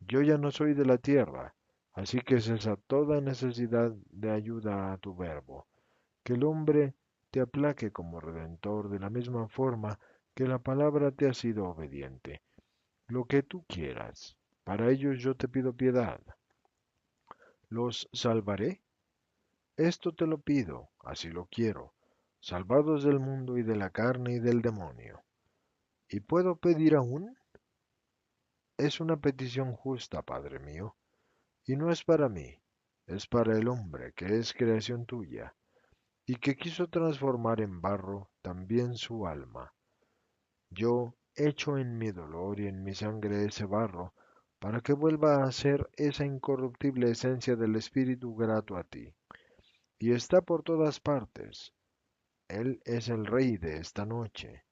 Yo ya no soy de la tierra, así que cesa toda necesidad de ayuda a tu verbo. Que el hombre te aplaque como redentor de la misma forma que la palabra te ha sido obediente. Lo que tú quieras. Para ellos yo te pido piedad. ¿Los salvaré? Esto te lo pido, así lo quiero, salvados del mundo y de la carne y del demonio. ¿Y puedo pedir aún? Es una petición justa, Padre mío, y no es para mí, es para el hombre que es creación tuya, y que quiso transformar en barro también su alma. Yo echo en mi dolor y en mi sangre ese barro, para que vuelva a ser esa incorruptible esencia del Espíritu grato a ti. Y está por todas partes. Él es el Rey de esta noche,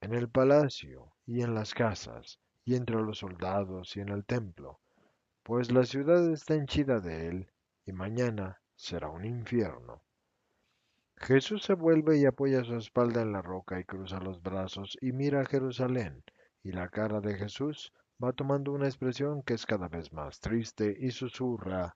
en el palacio y en las casas, y entre los soldados y en el templo, pues la ciudad está henchida de él, y mañana será un infierno. Jesús se vuelve y apoya su espalda en la roca y cruza los brazos y mira a Jerusalén, y la cara de Jesús va tomando una expresión que es cada vez más triste y susurra: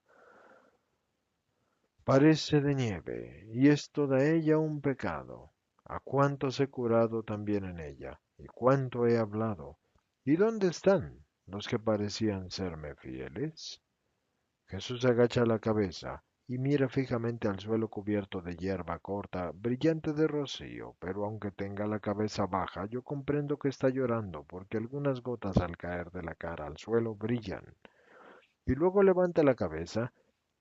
parece de nieve, y es toda ella un pecado. A cuántos he curado también en ella, y cuánto he hablado. ¿Y dónde están los que parecían serme fieles? Jesús agacha la cabeza y mira fijamente al suelo cubierto de hierba corta, brillante de rocío, pero aunque tenga la cabeza baja, yo comprendo que está llorando porque algunas gotas al caer de la cara al suelo brillan. Y luego levanta la cabeza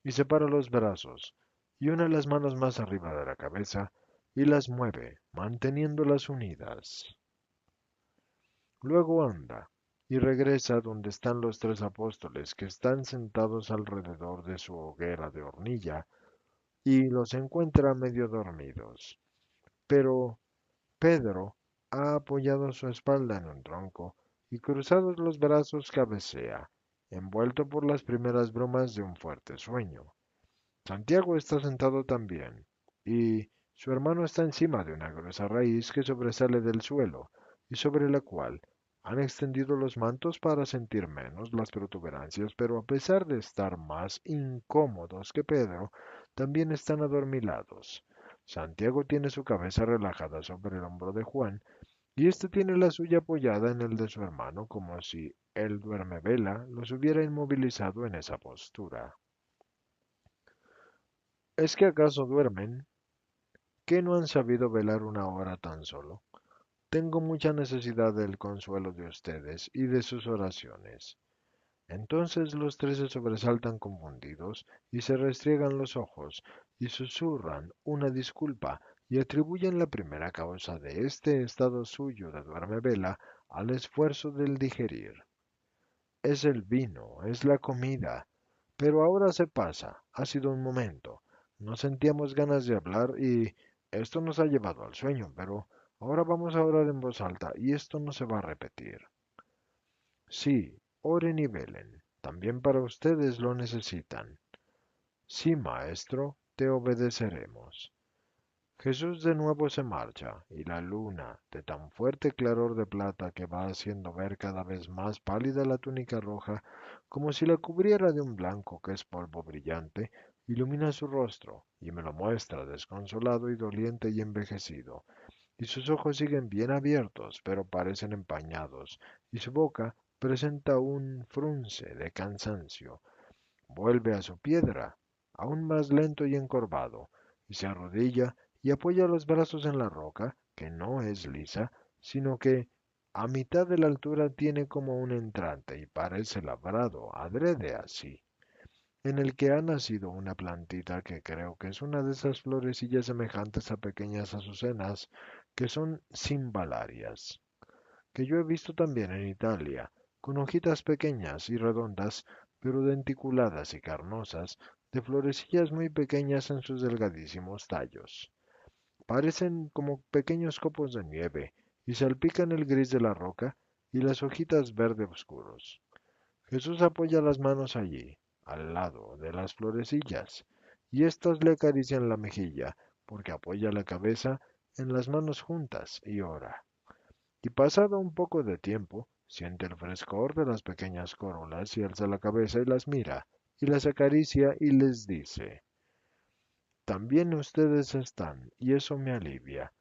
y separa los brazos, y une las manos más arriba de la cabeza, y las mueve, manteniéndolas unidas. Luego anda, y regresa donde están los tres apóstoles que están sentados alrededor de su hoguera de hornilla, y los encuentra medio dormidos. Pero Pedro ha apoyado su espalda en un tronco, y cruzados los brazos cabecea, envuelto por las primeras bromas de un fuerte sueño. Santiago está sentado también, y su hermano está encima de una gruesa raíz que sobresale del suelo, y sobre la cual han extendido los mantos para sentir menos las protuberancias, pero a pesar de estar más incómodos que Pedro, también están adormilados. Santiago tiene su cabeza relajada sobre el hombro de Juan, y éste tiene la suya apoyada en el de su hermano, como si el duermevela los hubiera inmovilizado en esa postura. ¿Es que acaso duermen? ¿Que no han sabido velar una hora tan solo? Tengo mucha necesidad del consuelo de ustedes y de sus oraciones. Entonces los tres se sobresaltan confundidos y se restriegan los ojos y susurran una disculpa y atribuyen la primera causa de este estado suyo de duermevela al esfuerzo del digerir. Es el vino, es la comida. Pero ahora se pasa, ha sido un momento. No sentíamos ganas de hablar y esto nos ha llevado al sueño, pero ahora vamos a orar en voz alta y esto no se va a repetir. Sí, oren y velen. También para ustedes lo necesitan. Sí, maestro, te obedeceremos. Jesús de nuevo se marcha, y la luna, de tan fuerte claror de plata que va haciendo ver cada vez más pálida la túnica roja, como si la cubriera de un blanco que es polvo brillante, ilumina su rostro, y me lo muestra desconsolado y doliente y envejecido, y sus ojos siguen bien abiertos, pero parecen empañados, y su boca presenta un frunce de cansancio. Vuelve a su piedra, aún más lento y encorvado, y se arrodilla y apoya los brazos en la roca, que no es lisa, sino que a mitad de la altura tiene como un entrante y parece labrado adrede así, en el que ha nacido una plantita que creo que es una de esas florecillas semejantes a pequeñas azucenas que son cimbalarias, que yo he visto también en Italia, con hojitas pequeñas y redondas, pero denticuladas y carnosas, de florecillas muy pequeñas en sus delgadísimos tallos. Parecen como pequeños copos de nieve y salpican el gris de la roca y las hojitas verde oscuros. Jesús apoya las manos allí, al lado de las florecillas, y éstas le acarician la mejilla, porque apoya la cabeza en las manos juntas y ora. Y pasado un poco de tiempo, siente el frescor de las pequeñas corolas y alza la cabeza y las mira, y las acaricia y les dice, también ustedes están, y eso me alivia.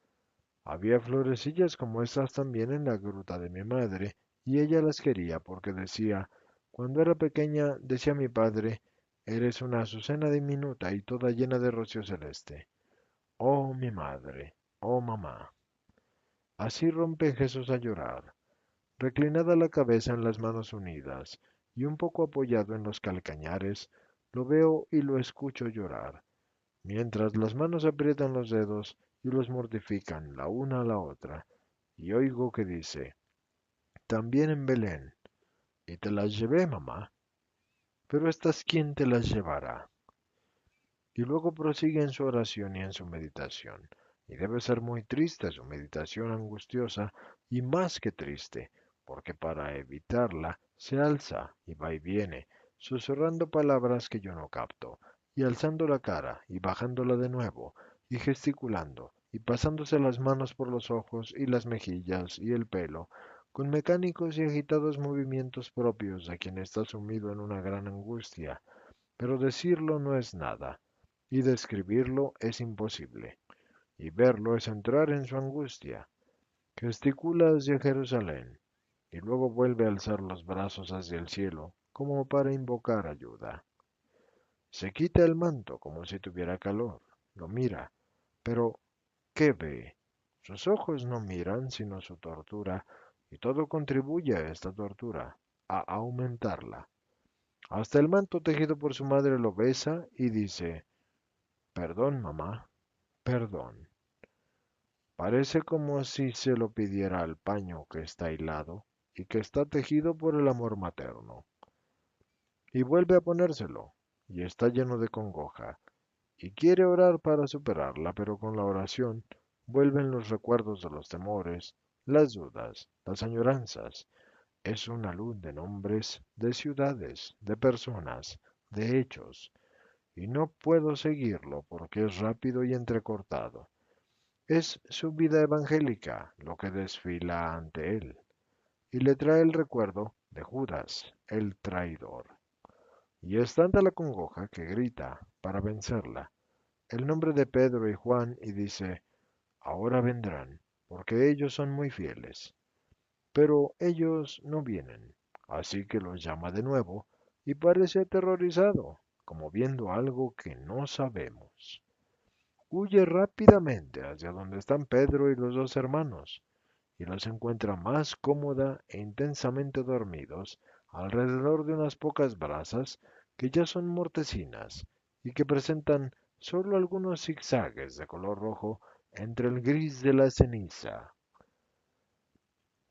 Había florecillas como estas también en la gruta de mi madre, y ella las quería porque decía, cuando era pequeña, decía mi padre, eres una azucena diminuta y toda llena de rocío celeste. Oh, mi madre, oh, mamá. Así rompe Jesús a llorar reclinada la cabeza en las manos unidas y un poco apoyado en los calcañares, lo veo y lo escucho llorar, mientras las manos aprietan los dedos y los mortifican la una a la otra, y oigo que dice, también en Belén, y te las llevé, mamá, pero estas quién te las llevará. Y luego prosigue en su oración y en su meditación, y debe ser muy triste su meditación angustiosa, y más que triste, porque para evitarla se alza y va y viene, susurrando palabras que yo no capto, y alzando la cara y bajándola de nuevo, y gesticulando, y pasándose las manos por los ojos y las mejillas y el pelo, con mecánicos y agitados movimientos propios de quien está sumido en una gran angustia, pero decirlo no es nada, y describirlo es imposible, y verlo es entrar en su angustia. Gesticula hacia Jerusalén, y luego vuelve a alzar los brazos hacia el cielo, como para invocar ayuda. Se quita el manto como si tuviera calor, lo mira, pero ¿qué ve? Sus ojos no miran sino su tortura, y todo contribuye a esta tortura, a aumentarla. Hasta el manto tejido por su madre lo besa y dice, perdón, mamá, perdón. Parece como si se lo pidiera al paño que está hilado y que está tejido por el amor materno. Y vuelve a ponérselo, y está lleno de congoja, y quiere orar para superarla, pero con la oración vuelven los recuerdos de los temores, las dudas, las añoranzas. Es una luz de nombres, de ciudades, de personas, de hechos, y no puedo seguirlo porque es rápido y entrecortado. Es su vida evangélica lo que desfila ante él, y le trae el recuerdo de Judas, el traidor. Y es tanta la congoja que grita, para vencerla, el nombre de Pedro y Juan y dice, ahora vendrán, porque ellos son muy fieles. Pero ellos no vienen, así que los llama de nuevo y parece aterrorizado, como viendo algo que no sabemos. Huye rápidamente hacia donde están Pedro y los dos hermanos, y los encuentra más cómoda e intensamente dormidos alrededor de unas pocas brasas que ya son mortecinas y que presentan solo algunos zigzagues de color rojo entre el gris de la ceniza.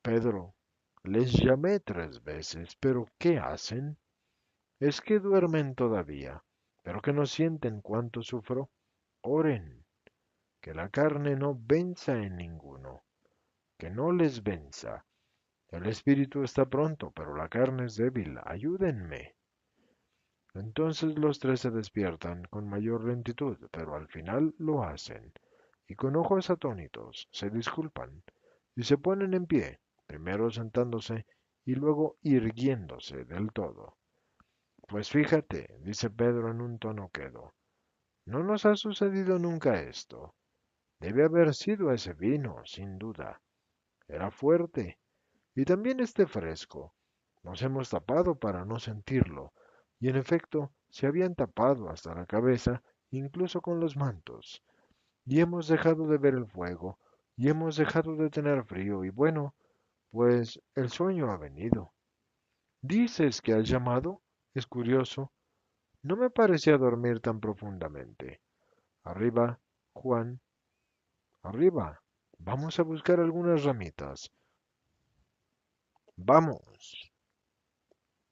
Pedro, les llamé 3 veces, pero ¿qué hacen? Es que duermen todavía, pero que no sienten cuánto sufro. Oren, que la carne no venza en ninguno, que no les venza. El espíritu está pronto, pero la carne es débil. Ayúdenme. Entonces los 3 se despiertan con mayor lentitud, pero al final lo hacen, y con ojos atónitos se disculpan, y se ponen en pie, primero sentándose y luego irguiéndose del todo. Pues fíjate, dice Pedro en un tono quedo, no nos ha sucedido nunca esto. Debe haber sido ese vino, sin duda. Era fuerte, y también este fresco. Nos hemos tapado para no sentirlo, y en efecto se habían tapado hasta la cabeza, incluso con los mantos, y hemos dejado de ver el fuego, y hemos dejado de tener frío, y bueno, pues el sueño ha venido. ¿Dices que has llamado? Es curioso. No me parecía dormir tan profundamente. Arriba, Juan, arriba. Vamos a buscar algunas ramitas. Vamos.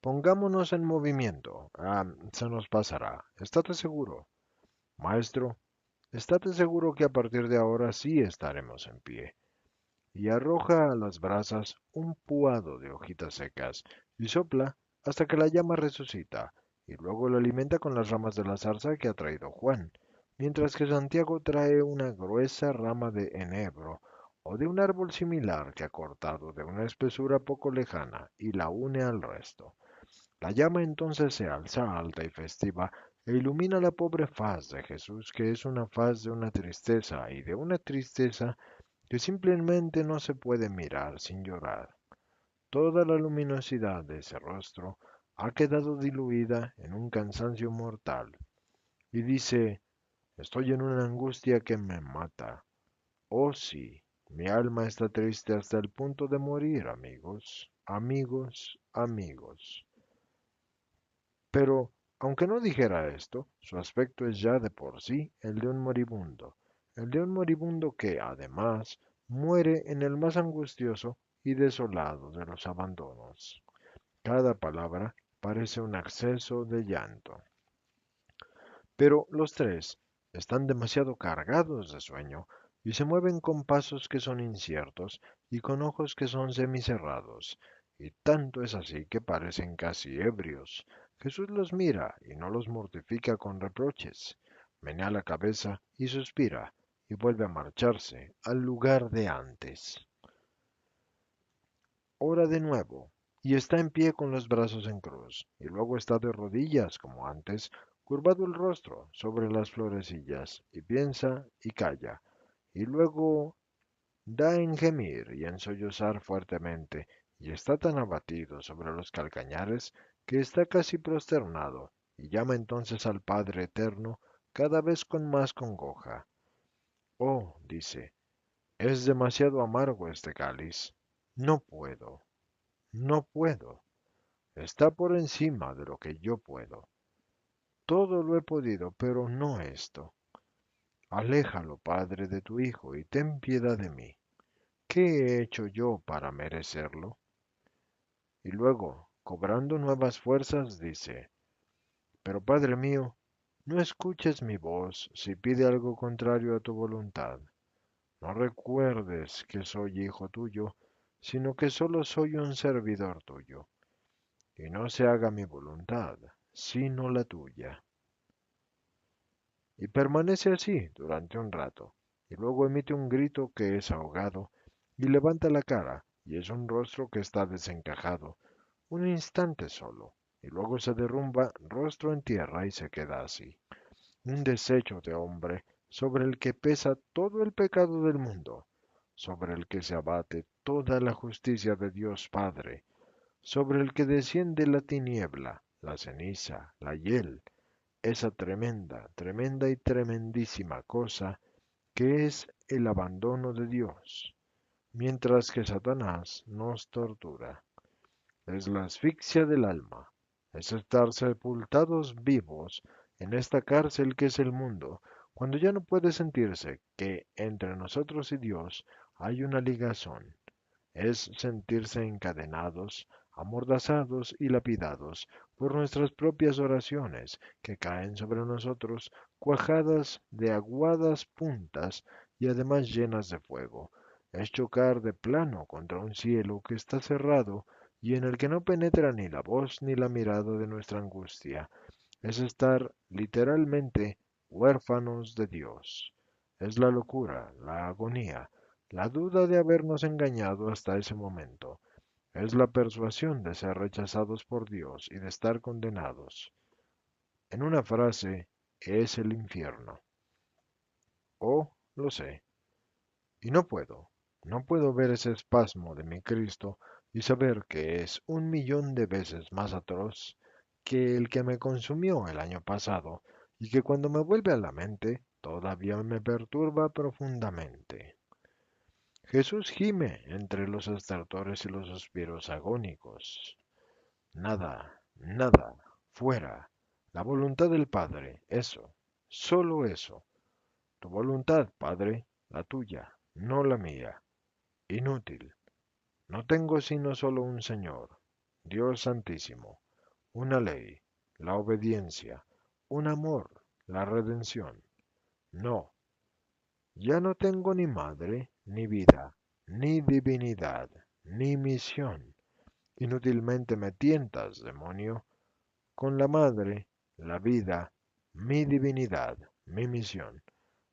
Pongámonos en movimiento. Se nos pasará. Estate seguro. Maestro, estate seguro que a partir de ahora sí estaremos en pie. Y arroja a las brasas un puado de hojitas secas y sopla hasta que la llama resucita, y luego lo alimenta con las ramas de la zarza que ha traído Juan, mientras que Santiago trae una gruesa rama de enebro o de un árbol similar que ha cortado de una espesura poco lejana y la une al resto. La llama entonces se alza alta y festiva e ilumina la pobre faz de Jesús, que es una faz de una tristeza y de una tristeza que simplemente no se puede mirar sin llorar. Toda la luminosidad de ese rostro ha quedado diluida en un cansancio mortal. Y dice, estoy en una angustia que me mata. Oh sí, mi alma está triste hasta el punto de morir, amigos, amigos, amigos. Pero, aunque no dijera esto, su aspecto es ya de por sí el de un moribundo que, además, muere en el más angustioso y desolado de los abandonos. Cada palabra parece un acceso de llanto. Pero los 3 están demasiado cargados de sueño y se mueven con pasos que son inciertos y con ojos que son semicerrados, y tanto es así que parecen casi ebrios. Jesús los mira y no los mortifica con reproches. Menea la cabeza y suspira, y vuelve a marcharse al lugar de antes. Ora de nuevo, y está en pie con los brazos en cruz, y luego está de rodillas como antes, curvado el rostro sobre las florecillas, y piensa y calla, y luego da en gemir y en sollozar fuertemente, y está tan abatido sobre los calcañares que está casi prosternado, y llama entonces al Padre Eterno cada vez con más congoja. Oh, dice, es demasiado amargo este cáliz. No puedo, no puedo. Está por encima de lo que yo puedo. Todo lo he podido, pero no esto. Aléjalo, Padre, de tu Hijo, y ten piedad de mí. ¿Qué he hecho yo para merecerlo? Y luego, cobrando nuevas fuerzas, dice, pero Padre mío, no escuches mi voz si pide algo contrario a tu voluntad. No recuerdes que soy hijo tuyo, sino que solo soy un servidor tuyo, y no se haga mi voluntad, sino la tuya. Y permanece así durante un rato, y luego emite un grito que es ahogado, y levanta la cara, y es un rostro que está desencajado, un instante solo, y luego se derrumba rostro en tierra y se queda así, un desecho de hombre sobre el que pesa todo el pecado del mundo, sobre el que se abate toda la justicia de Dios Padre, sobre el que desciende la tiniebla, la ceniza, la hiel, esa tremenda, tremenda y tremendísima cosa que es el abandono de Dios. mientras que Satanás nos tortura. Es la asfixia del alma, es estar sepultados vivos en esta cárcel que es el mundo, cuando ya no puede sentirse que entre nosotros y Dios hay una ligazón. Es sentirse encadenados, amordazados y lapidados por nuestras propias oraciones que caen sobre nosotros, cuajadas de aguadas puntas y además llenas de fuego. Es chocar de plano contra un cielo que está cerrado y en el que no penetra ni la voz ni la mirada de nuestra angustia. Es estar literalmente huérfanos de Dios. Es la locura, la agonía, la duda de habernos engañado hasta ese momento. Es la persuasión de ser rechazados por Dios y de estar condenados. En una frase, es el infierno. Oh, lo sé. Y no puedo ver ese espasmo de mi Cristo y saber que es 1.000.000 de veces más atroz que el que me consumió el año pasado y que cuando me vuelve a la mente todavía me perturba profundamente. Jesús gime entre los estertores y los suspiros agónicos. Nada, nada, fuera. La voluntad del Padre, eso, solo eso. Tu voluntad, Padre, la tuya, no la mía. Inútil. No tengo sino solo un Señor, Dios Santísimo, una ley, la obediencia, un amor, la redención. No, ya no tengo ni madre, ni vida, ni divinidad, ni misión. Inútilmente me tientas, demonio, con la madre, la vida, mi divinidad, mi misión.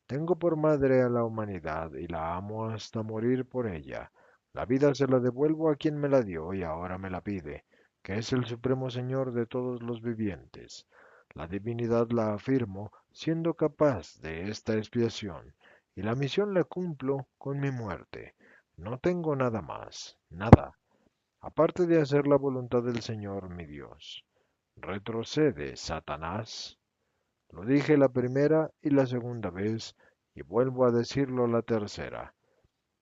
Tengo por madre a la humanidad y la amo hasta morir por ella. La vida se la devuelvo a quien me la dio y ahora me la pide, que es el supremo Señor de todos los vivientes. La divinidad la afirmo, siendo capaz de esta expiación, y la misión la cumplo con mi muerte. No tengo nada más, nada, aparte de hacer la voluntad del Señor mi Dios. Retrocede, Satanás. Lo dije la primera y la segunda vez, y vuelvo a decirlo la tercera.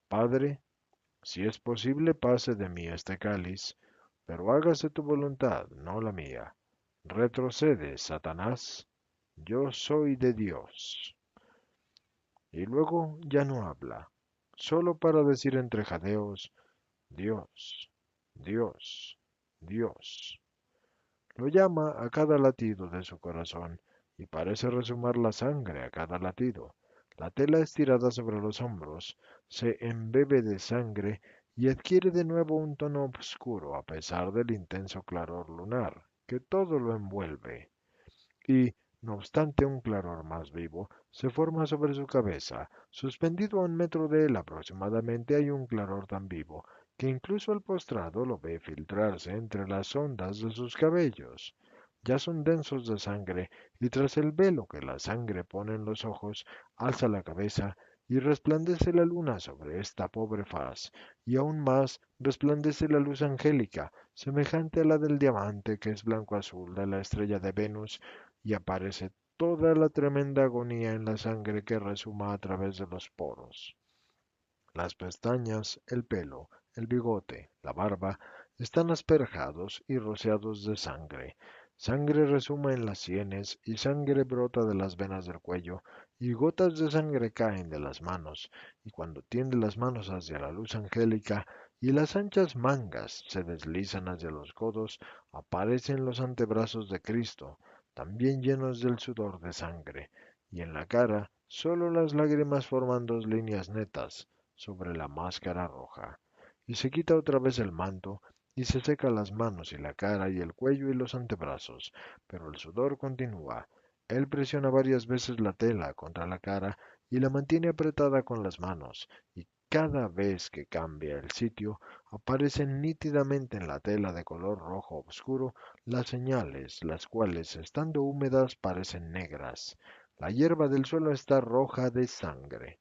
Padre, si es posible, pase de mí este cáliz, pero hágase tu voluntad, no la mía. Retrocede, Satanás. Yo soy de Dios. Y luego ya no habla, solo para decir entre jadeos, Dios, Dios, Dios. Lo llama a cada latido de su corazón y parece resumar la sangre a cada latido. La tela estirada sobre los hombros se embebe de sangre y adquiere de nuevo un tono oscuro a pesar del intenso claror lunar que todo lo envuelve. Y, no obstante, un claror más vivo se forma sobre su cabeza. Suspendido a 1 metro de él aproximadamente hay un claror tan vivo que incluso el postrado lo ve filtrarse entre las ondas de sus cabellos. Ya son densos de sangre, y tras el velo que la sangre pone en los ojos, alza la cabeza y resplandece la luna sobre esta pobre faz, y aún más resplandece la luz angélica, semejante a la del diamante que es blanco azul de la estrella de Venus, y aparece toda la tremenda agonía en la sangre que resuma a través de los poros. Las pestañas, el pelo, el bigote, la barba, están asperjados y rociados de sangre. Sangre resuma en las sienes y sangre brota de las venas del cuello y gotas de sangre caen de las manos, y cuando tiende las manos hacia la luz angélica y las anchas mangas se deslizan hacia los codos, aparecen los antebrazos de Cristo, también llenos del sudor de sangre, y en la cara solo las lágrimas forman 2 líneas netas sobre la máscara roja, y se quita otra vez el manto y se seca las manos y la cara y el cuello y los antebrazos, pero el sudor continúa. Él presiona varias veces la tela contra la cara y la mantiene apretada con las manos, y cada vez que cambia el sitio, aparecen nítidamente en la tela de color rojo oscuro las señales, las cuales, estando húmedas, parecen negras. La hierba del suelo está roja de sangre.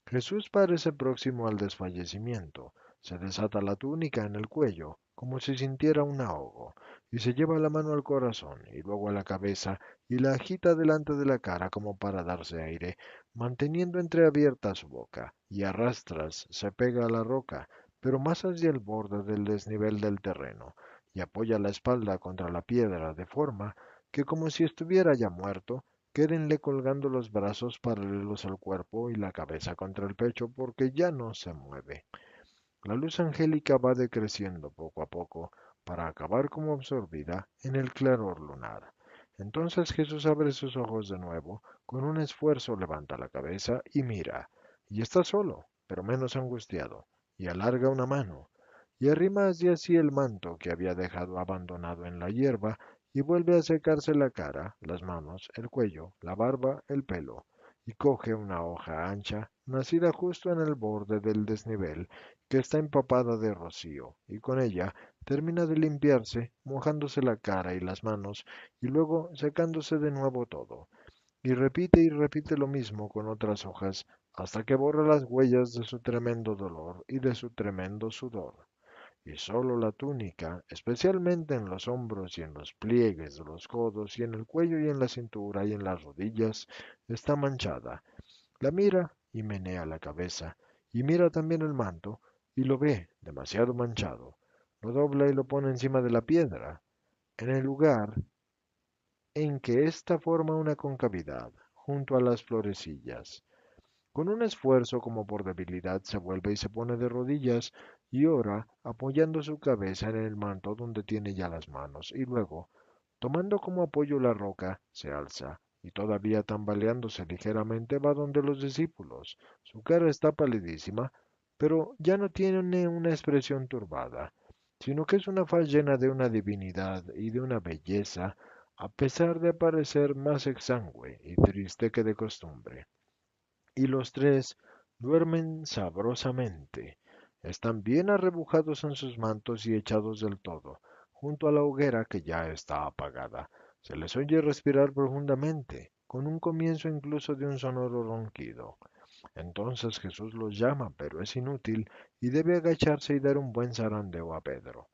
Jesús parece próximo al desfallecimiento. Se desata la túnica en el cuello, como si sintiera un ahogo, y se lleva la mano al corazón y luego a la cabeza y la agita delante de la cara como para darse aire, manteniendo entreabierta su boca, y a rastras se pega a la roca, pero más hacia el borde del desnivel del terreno, y apoya la espalda contra la piedra de forma que como si estuviera ya muerto, quédenle colgando los brazos paralelos al cuerpo y la cabeza contra el pecho porque ya no se mueve. La luz angélica va decreciendo poco a poco para acabar como absorbida en el claror lunar. Entonces Jesús abre sus ojos de nuevo, con un esfuerzo levanta la cabeza y mira, y está solo, pero menos angustiado, y alarga una mano, y arrima hacia sí el manto que había dejado abandonado en la hierba, y vuelve a secarse la cara, las manos, el cuello, la barba, el pelo, y coge una hoja ancha, nacida justo en el borde del desnivel, que está empapada de rocío, y con ella termina de limpiarse, mojándose la cara y las manos, y luego secándose de nuevo todo, y repite lo mismo con otras hojas, hasta que borra las huellas de su tremendo dolor y de su tremendo sudor. Y solo la túnica, especialmente en los hombros y en los pliegues de los codos y en el cuello y en la cintura y en las rodillas, está manchada. La mira y menea la cabeza, y mira también el manto, y lo ve demasiado manchado. Lo dobla y lo pone encima de la piedra, en el lugar en que ésta forma una concavidad, junto a las florecillas. Con un esfuerzo como por debilidad se vuelve y se pone de rodillas y ora apoyando su cabeza en el manto donde tiene ya las manos, y luego, tomando como apoyo la roca, se alza, y todavía tambaleándose ligeramente va donde los discípulos. Su cara está palidísima, pero ya no tiene una expresión turbada, sino que es una faz llena de una divinidad y de una belleza, a pesar de parecer más exangüe y triste que de costumbre. Y los tres duermen sabrosamente. Están bien arrebujados en sus mantos y echados del todo, junto a la hoguera que ya está apagada. Se les oye respirar profundamente, con un comienzo incluso de un sonoro ronquido. Entonces Jesús los llama, pero es inútil, y debe agacharse y dar un buen zarandeo a Pedro.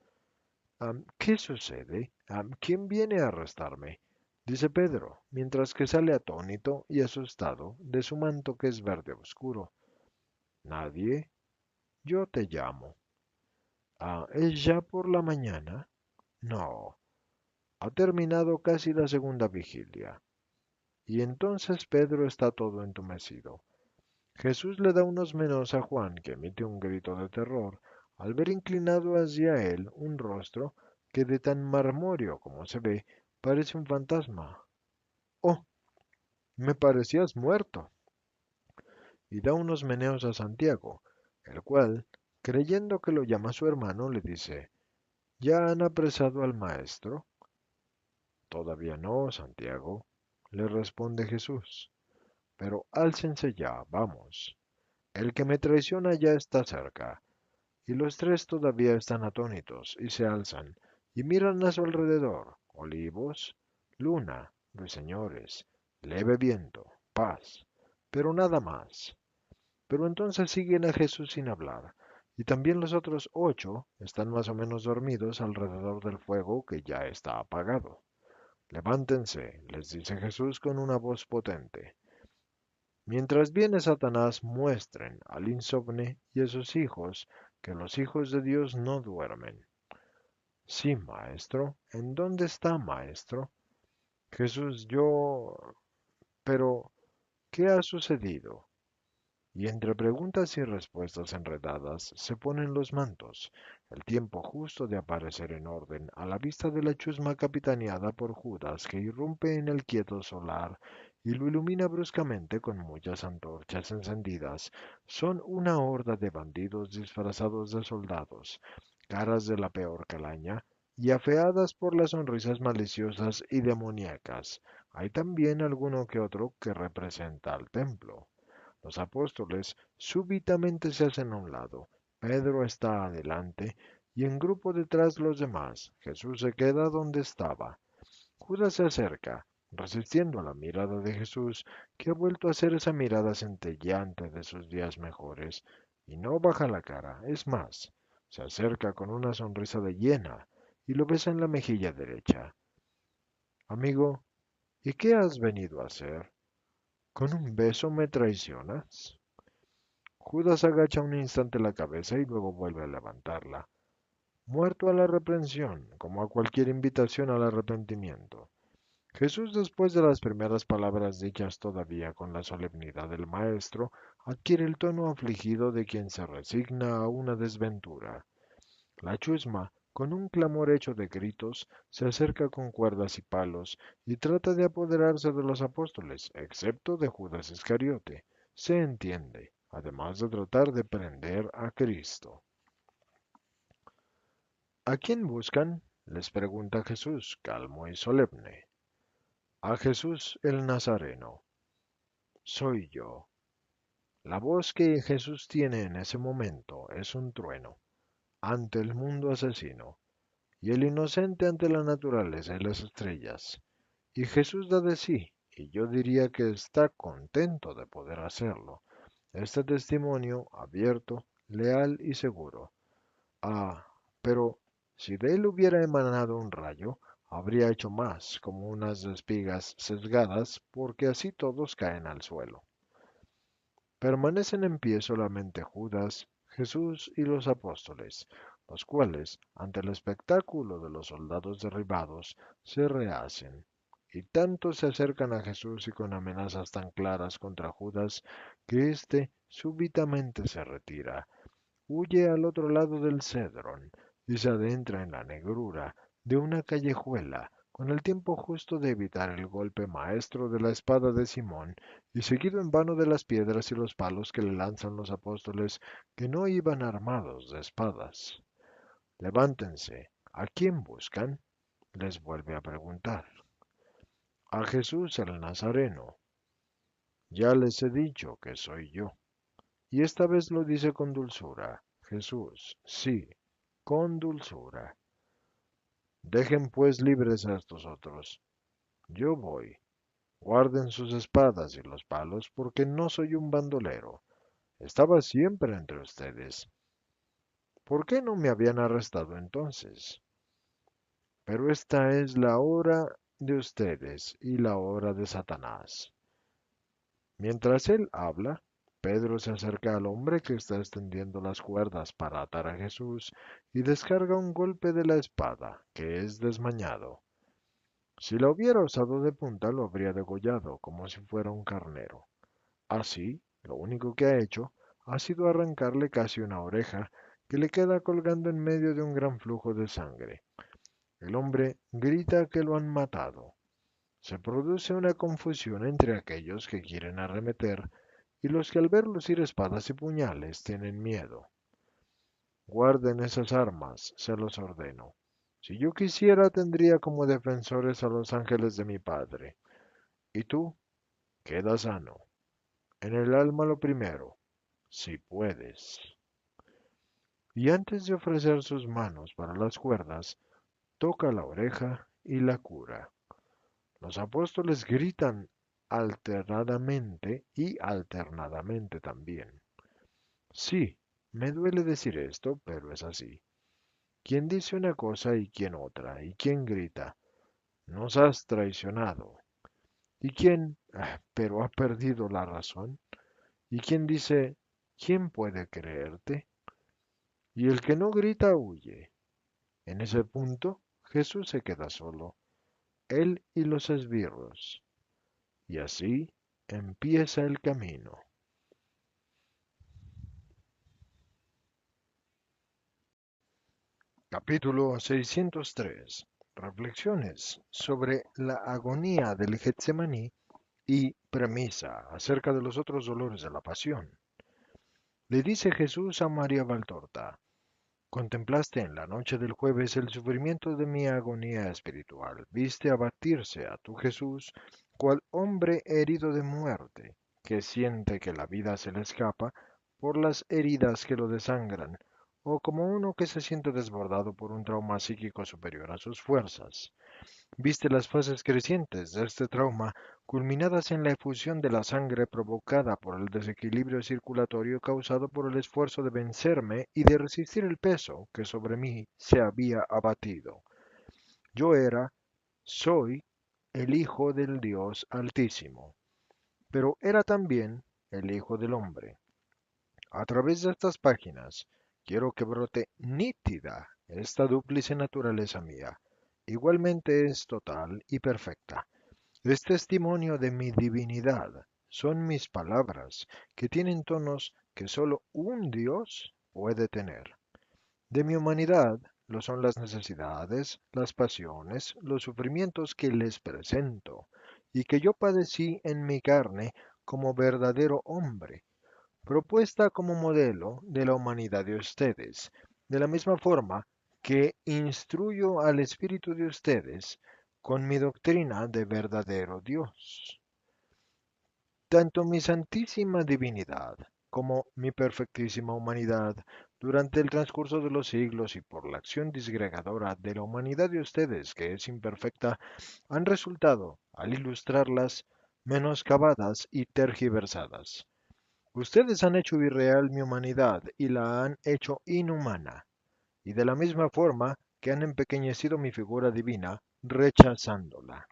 ¿Qué sucede? ¿Quién viene a arrestarme? Dice Pedro, mientras que sale atónito y asustado de su manto que es verde oscuro. Nadie, yo te llamo. ¿Es ya por la mañana? No, ha terminado casi la segunda vigilia. Y entonces Pedro está todo entumecido. Jesús le da unos menos a Juan, que emite un grito de terror, al ver inclinado hacia él un rostro que de tan marmóreo como se ve, parece un fantasma. Oh, me parecías muerto. Y da unos meneos a Santiago, el cual, creyendo que lo llama su hermano, le dice, ¿ya han apresado al maestro? Todavía no, Santiago, le responde Jesús, pero álcense ya, vamos. El que me traiciona ya está cerca. Y los tres todavía están atónitos y se alzan y miran a su alrededor. Olivos, luna, ruiseñores, leve viento, paz, pero nada más. Pero entonces siguen a Jesús sin hablar, y también los otros 8 están más o menos dormidos alrededor del fuego que ya está apagado. Levántense, les dice Jesús con una voz potente. Mientras viene Satanás, muestren al insomne y a sus hijos que los hijos de Dios no duermen. Sí, maestro. ¿En dónde está, maestro? Jesús, yo... Pero, ¿qué ha sucedido? Y entre preguntas y respuestas enredadas se ponen los mantos, el tiempo justo de aparecer en orden a la vista de la chusma capitaneada por Judas que irrumpe en el quieto solar y lo ilumina bruscamente con muchas antorchas encendidas. Son una horda de bandidos disfrazados de soldados, caras de la peor calaña y afeadas por las sonrisas maliciosas y demoníacas. Hay también alguno que otro que representa al templo. Los apóstoles súbitamente se hacen a un lado. Pedro está adelante y en grupo detrás los demás. Jesús se queda donde estaba. Judas se acerca, resistiendo a la mirada de Jesús, que ha vuelto a ser esa mirada centelleante de sus días mejores, y no baja la cara. Es más, Se acerca con una sonrisa de hiena y lo besa en la mejilla derecha. Amigo, ¿y qué has venido a hacer? ¿Con un beso me traicionas? Judas agacha un instante la cabeza y luego vuelve a levantarla, muerto a la reprensión, como a cualquier invitación al arrepentimiento. Jesús, después de las primeras palabras dichas todavía con la solemnidad del Maestro, adquiere el tono afligido de quien se resigna a una desventura. La chusma, con un clamor hecho de gritos, se acerca con cuerdas y palos y trata de apoderarse de los apóstoles, excepto de Judas Iscariote. Se entiende, además de tratar de prender a Cristo. ¿A quién buscan? Les pregunta Jesús, calmo y solemne. A Jesús el Nazareno. Soy yo. La voz que Jesús tiene en ese momento es un trueno ante el mundo asesino y el inocente ante la naturaleza y las estrellas. Y Jesús da de sí, y yo diría que está contento de poder hacerlo. Este testimonio abierto, leal y seguro. Ah, pero si de él hubiera emanado un rayo, habría hecho más, como unas espigas sesgadas, porque así todos caen al suelo. Permanecen en pie solamente Judas, Jesús y los apóstoles, los cuales, ante el espectáculo de los soldados derribados, se rehacen, y tanto se acercan a Jesús y con amenazas tan claras contra Judas, que éste súbitamente se retira, huye al otro lado del Cédron y se adentra en la negrura de una callejuela con el tiempo justo de evitar el golpe maestro de la espada de Simón y seguido en vano de las piedras y los palos que le lanzan los apóstoles que no iban armados de espadas. Levántense, ¿a quién buscan? Les vuelve a preguntar. A Jesús el Nazareno. Ya les he dicho que soy yo. Y esta vez lo dice con dulzura. Jesús, sí, con dulzura. Dejen pues libres a estos otros. Yo voy. Guarden sus espadas y los palos, porque no soy un bandolero. Estaba siempre entre ustedes. ¿Por qué no me habían arrestado entonces? Pero esta es la hora de ustedes y la hora de Satanás. Mientras él habla, Pedro se acerca al hombre que está extendiendo las cuerdas para atar a Jesús y descarga un golpe de la espada, que es desmañado. Si la hubiera usado de punta, lo habría degollado como si fuera un carnero. Así, lo único que ha hecho ha sido arrancarle casi una oreja que le queda colgando en medio de un gran flujo de sangre. El hombre grita que lo han matado. Se produce una confusión entre aquellos que quieren arremeter y los que al ver lucir espadas y puñales tienen miedo. Guarden esas armas, se los ordeno. Si yo quisiera, tendría como defensores a los ángeles de mi Padre. Y tú, queda sano. En el alma lo primero, si puedes. Y antes de ofrecer sus manos para las cuerdas, toca la oreja y la cura. Los apóstoles gritan alternadamente y alternadamente también. Sí, me duele decir esto, pero es así. ¿Quién dice una cosa y quién otra? ¿Y quién grita? Nos has traicionado. ¿Y quién, pero ha perdido la razón? ¿Y quién dice, quién puede creerte? Y el que no grita huye. En ese punto, Jesús se queda solo, él y los esbirros. Y así empieza el camino. Capítulo 603. Reflexiones sobre la agonía del Getsemaní y premisa acerca de los otros dolores de la pasión. Le dice Jesús a María Valtorta: contemplaste en la noche del jueves el sufrimiento de mi agonía espiritual. Viste abatirse a tu Jesús, cual hombre herido de muerte, que siente que la vida se le escapa por las heridas que lo desangran, o como uno que se siente desbordado por un trauma psíquico superior a sus fuerzas. Viste las fases crecientes de este trauma, culminadas en la efusión de la sangre provocada por el desequilibrio circulatorio causado por el esfuerzo de vencerme y de resistir el peso que sobre mí se había abatido. Yo era, soy, el Hijo del Dios Altísimo, pero era también el Hijo del Hombre. A través de estas páginas quiero que brote nítida esta dúplice naturaleza mía. Igualmente es total y perfecta. Es testimonio de mi divinidad. Son mis palabras, que tienen tonos que solo un Dios puede tener. De mi humanidad lo son las necesidades, las pasiones, los sufrimientos que les presento, y que yo padecí en mi carne como verdadero hombre, propuesta como modelo de la humanidad de ustedes, de la misma forma que instruyo al espíritu de ustedes con mi doctrina de verdadero Dios. Tanto mi santísima divinidad como mi perfectísima humanidad, durante el transcurso de los siglos y por la acción disgregadora de la humanidad de ustedes, que es imperfecta, han resultado, al ilustrarlas, menoscabadas y tergiversadas. Ustedes han hecho irreal mi humanidad y la han hecho inhumana, y de la misma forma que han empequeñecido mi figura divina, rechazándola.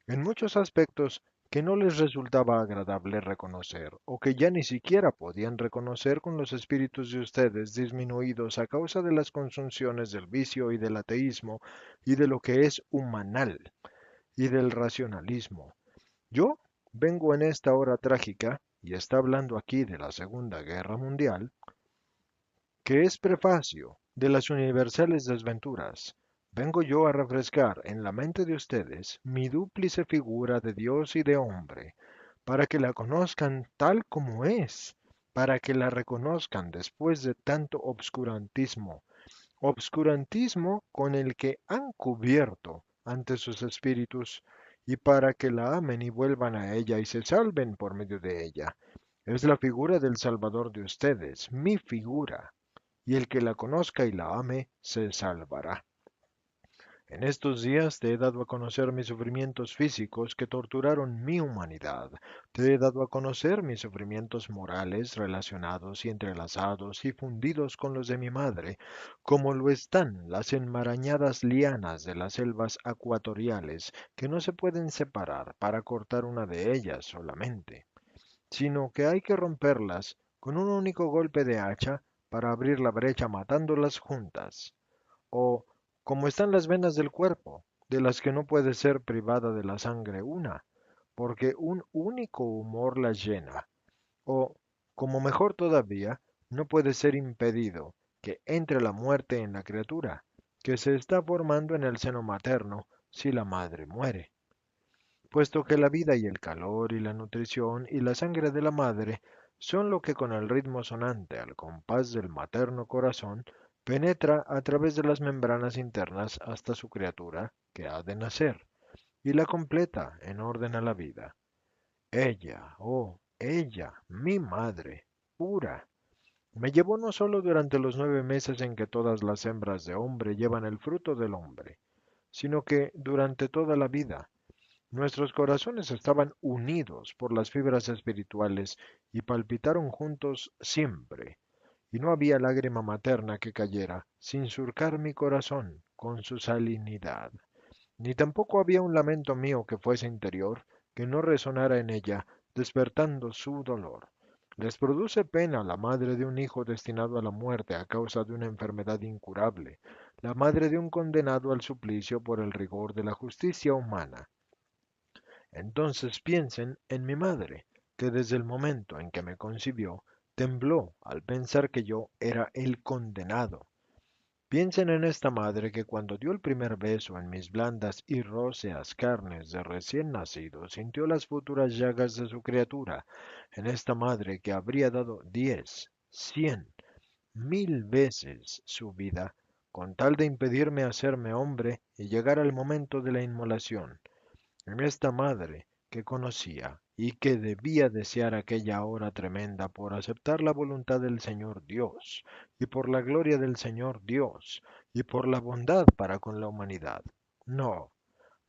En muchos aspectos que no les resultaba agradable reconocer, o que ya ni siquiera podían reconocer con los espíritus de ustedes disminuidos a causa de las consunciones del vicio y del ateísmo y de lo que es humanal y del racionalismo. Yo vengo en esta hora trágica, y está hablando aquí de la Segunda Guerra Mundial, que es prefacio de las universales desventuras. Vengo yo a refrescar en la mente de ustedes mi dúplice figura de Dios y de hombre, para que la conozcan tal como es, para que la reconozcan después de tanto obscurantismo, obscurantismo con el que han cubierto ante sus espíritus, y para que la amen y vuelvan a ella y se salven por medio de ella. Es la figura del Salvador de ustedes, mi figura, y el que la conozca y la ame se salvará. En estos días te he dado a conocer mis sufrimientos físicos que torturaron mi humanidad. Te he dado a conocer mis sufrimientos morales relacionados y entrelazados y fundidos con los de mi madre, como lo están las enmarañadas lianas de las selvas acuatoriales, que no se pueden separar para cortar una de ellas solamente, sino que hay que romperlas con un único golpe de hacha para abrir la brecha matándolas juntas, o como están las venas del cuerpo, de las que no puede ser privada de la sangre una, porque un único humor las llena, o, como mejor todavía, no puede ser impedido que entre la muerte en la criatura, que se está formando en el seno materno si la madre muere, puesto que la vida y el calor y la nutrición y la sangre de la madre son lo que con el ritmo sonante al compás del materno corazón penetra a través de las membranas internas hasta su criatura que ha de nacer y la completa en orden a la vida. Ella, oh, ella, mi madre, pura, me llevó no solo durante los 9 meses en que todas las hembras de hombre llevan el fruto del hombre, sino que durante toda la vida nuestros corazones estaban unidos por las fibras espirituales y palpitaron juntos siempre, y no había lágrima materna que cayera sin surcar mi corazón con su salinidad, ni tampoco había un lamento mío que fuese interior, que no resonara en ella, despertando su dolor. Les produce pena la madre de un hijo destinado a la muerte a causa de una enfermedad incurable, la madre de un condenado al suplicio por el rigor de la justicia humana. Entonces piensen en mi madre, que desde el momento en que me concibió, tembló al pensar que yo era el condenado. Piensen en esta madre que cuando dio el primer beso en mis blandas y róseas carnes de recién nacido, sintió las futuras llagas de su criatura. En esta madre que habría dado 10, 100, 1000 veces su vida, con tal de impedirme hacerme hombre y llegar al momento de la inmolación. En esta madre que conocía y que debía desear aquella hora tremenda por aceptar la voluntad del Señor Dios, y por la gloria del Señor Dios, y por la bondad para con la humanidad. No,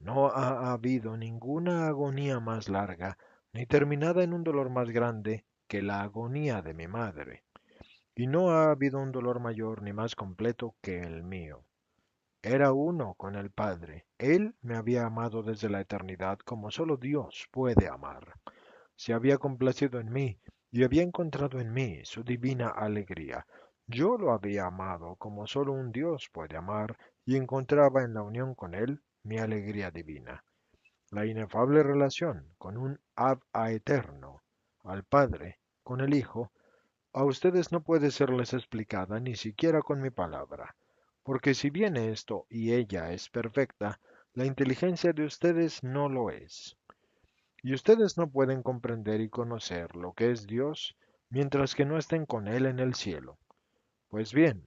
No ha habido ninguna agonía más larga, ni terminada en un dolor más grande que la agonía de mi madre. Y no ha habido un dolor mayor ni más completo que el mío. Era uno con el Padre. Él me había amado desde la eternidad como solo Dios puede amar. Se había complacido en mí y había encontrado en mí su divina alegría. Yo lo había amado como solo un Dios puede amar y encontraba en la unión con Él mi alegría divina. La inefable relación con un Abba eterno, al Padre, con el Hijo, a ustedes no puede serles explicada ni siquiera con mi palabra, porque si bien esto y ella es perfecta, la inteligencia de ustedes no lo es. Y ustedes no pueden comprender y conocer lo que es Dios mientras que no estén con Él en el cielo. Pues bien,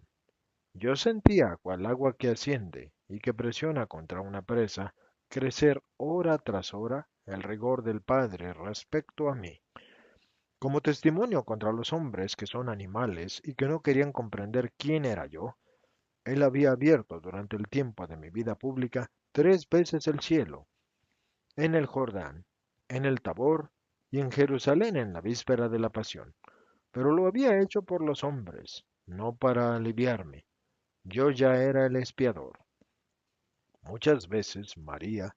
yo sentía cual agua que asciende y que presiona contra una presa, crecer hora tras hora el rigor del Padre respecto a mí. Como testimonio contra los hombres que son animales y que no querían comprender quién era yo, Él había abierto durante el tiempo de mi vida pública 3 veces el cielo, en el Jordán, en el Tabor y en Jerusalén en la víspera de la pasión. Pero lo había hecho por los hombres, no para aliviarme. Yo ya era el expiador. Muchas veces, María,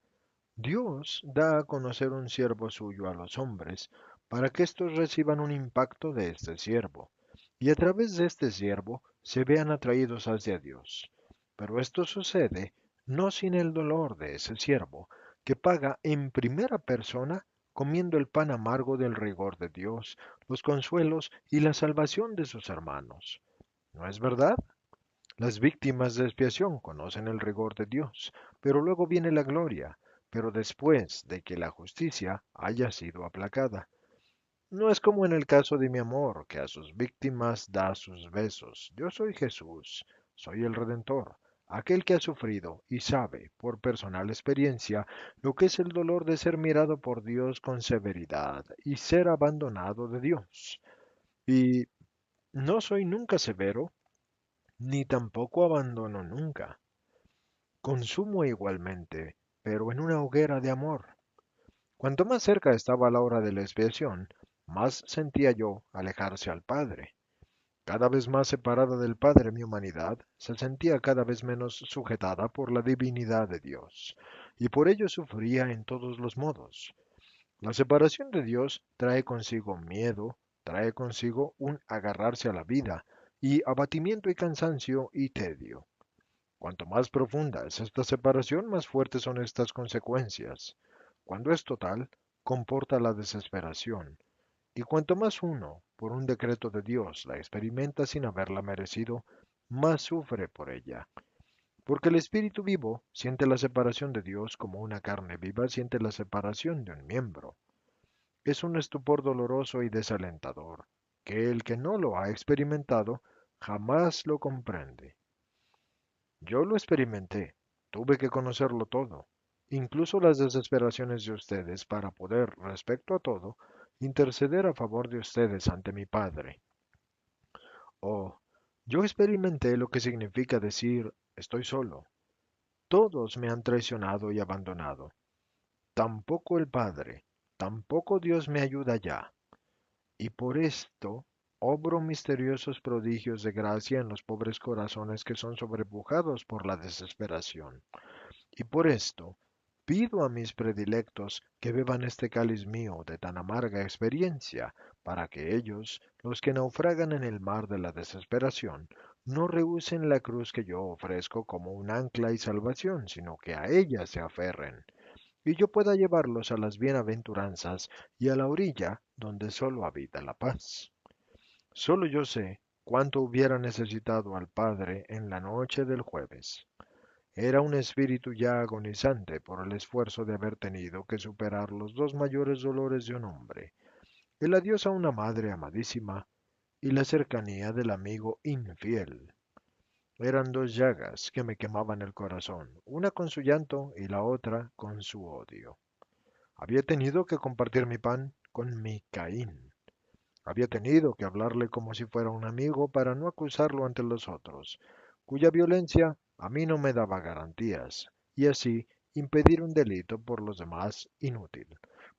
Dios da a conocer un siervo suyo a los hombres para que éstos reciban un impacto de este siervo, y a través de este siervo se vean atraídos hacia Dios. Pero esto sucede no sin el dolor de ese siervo, que paga en primera persona comiendo el pan amargo del rigor de Dios, los consuelos y la salvación de sus hermanos. ¿No es verdad? Las víctimas de expiación conocen el rigor de Dios, pero luego viene la gloria, pero después de que la justicia haya sido aplacada. No es como en el caso de mi amor, que a sus víctimas da sus besos. Yo soy Jesús, soy el Redentor, aquel que ha sufrido y sabe, por personal experiencia, lo que es el dolor de ser mirado por Dios con severidad y ser abandonado de Dios. Y no soy nunca severo, ni tampoco abandono nunca. Consumo igualmente, pero en una hoguera de amor. Cuanto más cerca estaba la hora de la expiación, más sentía yo alejarse al Padre. Cada vez más separada del Padre mi humanidad se sentía cada vez menos sujetada por la divinidad de Dios, y por ello sufría en todos los modos. La separación de Dios trae consigo miedo, trae consigo un agarrarse a la vida, y abatimiento y cansancio y tedio. Cuanto más profunda es esta separación, más fuertes son estas consecuencias. Cuando es total, comporta la desesperación. Y cuanto más uno, por un decreto de Dios, la experimenta sin haberla merecido, más sufre por ella. Porque el espíritu vivo siente la separación de Dios como una carne viva siente la separación de un miembro. Es un estupor doloroso y desalentador, que el que no lo ha experimentado jamás lo comprende. Yo lo experimenté, tuve que conocerlo todo, incluso las desesperaciones de ustedes para poder, respecto a todo, interceder a favor de ustedes ante mi Padre. Oh, yo experimenté lo que significa decir estoy solo. Todos me han traicionado y abandonado. Tampoco el Padre, tampoco Dios me ayuda ya. Y por esto obro misteriosos prodigios de gracia en los pobres corazones que son sobrepujados por la desesperación. Y por esto pido a mis predilectos que beban este cáliz mío de tan amarga experiencia, para que ellos, los que naufragan en el mar de la desesperación, no rehúsen la cruz que yo ofrezco como un ancla y salvación, sino que a ella se aferren, y yo pueda llevarlos a las bienaventuranzas y a la orilla donde solo habita la paz. Solo yo sé cuánto hubiera necesitado al Padre en la noche del jueves. Era un espíritu ya agonizante por el esfuerzo de haber tenido que superar los dos mayores dolores de un hombre, el adiós a una madre amadísima y la cercanía del amigo infiel. Eran dos llagas que me quemaban el corazón, una con su llanto y la otra con su odio. Había tenido que compartir mi pan con mi Caín. Había tenido que hablarle como si fuera un amigo para no acusarlo ante los otros, cuya violencia a mí no me daba garantías, y así impedir un delito por los demás inútil,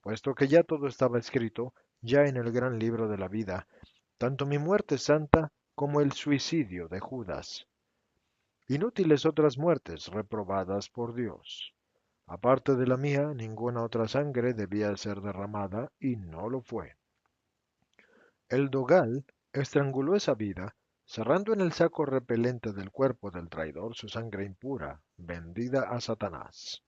puesto que ya todo estaba escrito, ya en el gran libro de la vida, tanto mi muerte santa como el suicidio de Judas. Inútiles otras muertes reprobadas por Dios. Aparte de la mía, ninguna otra sangre debía ser derramada y no lo fue. El dogal estranguló esa vida, cerrando en el saco repelente del cuerpo del traidor su sangre impura, vendida a Satanás.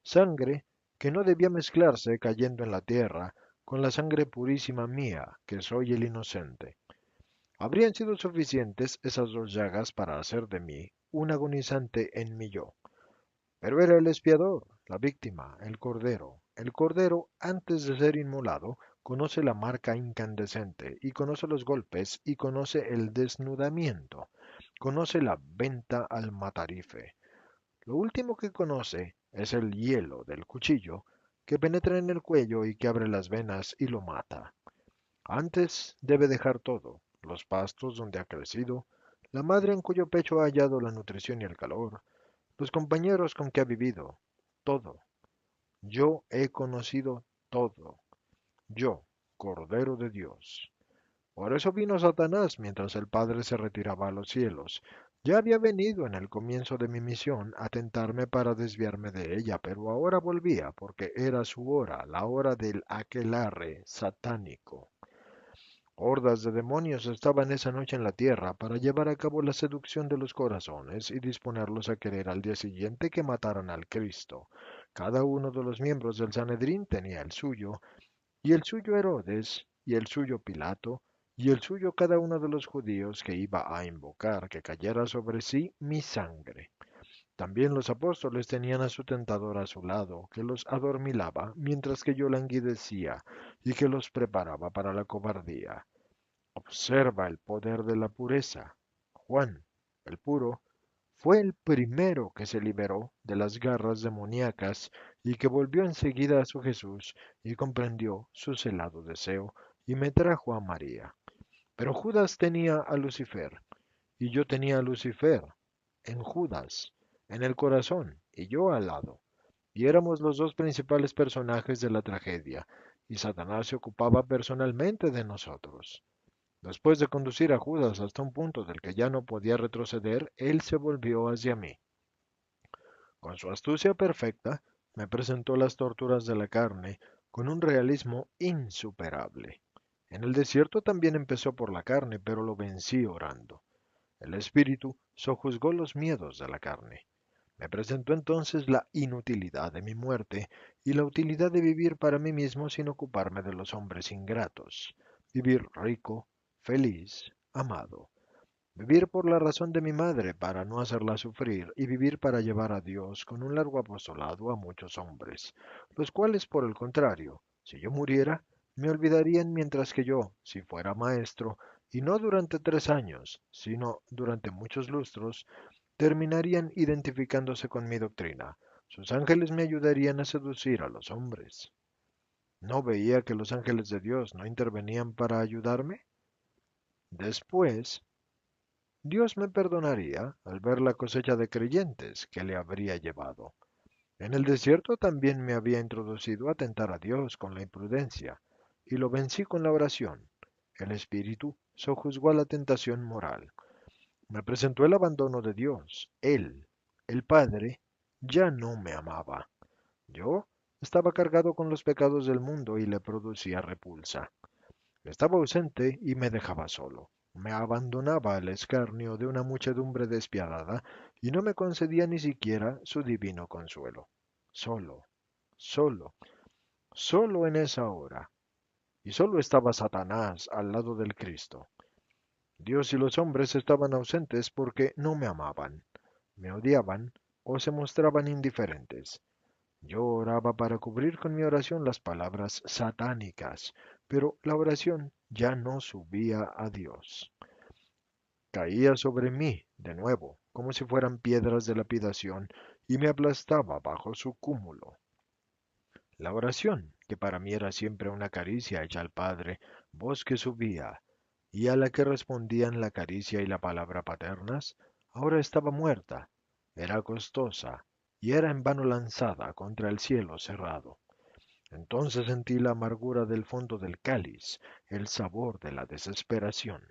Sangre que no debía mezclarse cayendo en la tierra con la sangre purísima mía, que soy el inocente. Habrían sido suficientes esas dos llagas para hacer de mí un agonizante en mi yo. Pero era el expiador, la víctima, el cordero. El cordero, antes de ser inmolado, conoce la marca incandescente, y conoce los golpes, y conoce el desnudamiento, conoce la venta al matarife. Lo último que conoce es el hielo del cuchillo, que penetra en el cuello y que abre las venas y lo mata. Antes debe dejar todo, los pastos donde ha crecido, la madre en cuyo pecho ha hallado la nutrición y el calor, los compañeros con que ha vivido, todo. Yo he conocido todo. Yo, Cordero de Dios. Por eso vino Satanás mientras el Padre se retiraba a los cielos. Ya había venido en el comienzo de mi misión a tentarme para desviarme de ella, pero ahora volvía porque era su hora, la hora del aquelarre satánico. Hordas de demonios estaban esa noche en la tierra para llevar a cabo la seducción de los corazones y disponerlos a querer al día siguiente que mataran al Cristo. Cada uno de los miembros del Sanedrín tenía el suyo, y el suyo Herodes, y el suyo Pilato, y el suyo cada uno de los judíos que iba a invocar que cayera sobre sí mi sangre. También los apóstoles tenían a su tentador a su lado, que los adormilaba mientras que yo languidecía y que los preparaba para la cobardía. Observa el poder de la pureza. Juan, el puro, fue el primero que se liberó de las garras demoníacas y que volvió enseguida a su Jesús y comprendió su celado deseo y me trajo a María. Pero Judas tenía a Lucifer y yo tenía a Lucifer en Judas, en el corazón y yo al lado. Y éramos los dos principales personajes de la tragedia y Satanás se ocupaba personalmente de nosotros. Después de conducir a Judas hasta un punto del que ya no podía retroceder, él se volvió hacia mí. Con su astucia perfecta, me presentó las torturas de la carne con un realismo insuperable. En el desierto también empezó por la carne, pero lo vencí orando. El espíritu sojuzgó los miedos de la carne. Me presentó entonces la inutilidad de mi muerte y la utilidad de vivir para mí mismo sin ocuparme de los hombres ingratos. Vivir rico, feliz, amado. Vivir por la razón de mi madre para no hacerla sufrir y vivir para llevar a Dios con un largo apostolado a muchos hombres, los cuales por el contrario, si yo muriera, me olvidarían mientras que yo, si fuera maestro, y no durante 3 años, sino durante muchos lustros, terminarían identificándose con mi doctrina. Sus ángeles me ayudarían a seducir a los hombres. ¿No veía que los ángeles de Dios no intervenían para ayudarme? Después, Dios me perdonaría al ver la cosecha de creyentes que le habría llevado. En el desierto también me había introducido a tentar a Dios con la imprudencia, y lo vencí con la oración. El Espíritu sojuzgó a la tentación moral. Me presentó el abandono de Dios. Él, el Padre, ya no me amaba. Yo estaba cargado con los pecados del mundo y le producía repulsa. Estaba ausente y me dejaba solo. Me abandonaba al escarnio de una muchedumbre despiadada y no me concedía ni siquiera su divino consuelo. Solo, solo, solo en esa hora. Y solo estaba Satanás al lado del Cristo. Dios y los hombres estaban ausentes porque no me amaban, me odiaban o se mostraban indiferentes. Yo oraba para cubrir con mi oración las palabras satánicas, pero la oración ya no subía a Dios. Caía sobre mí, de nuevo, como si fueran piedras de lapidación, y me aplastaba bajo su cúmulo. La oración, que para mí era siempre una caricia hecha al Padre, voz que subía, y a la que respondían la caricia y la palabra paternas, ahora estaba muerta, era costosa, y era en vano lanzada contra el cielo cerrado. Entonces sentí la amargura del fondo del cáliz, el sabor de la desesperación.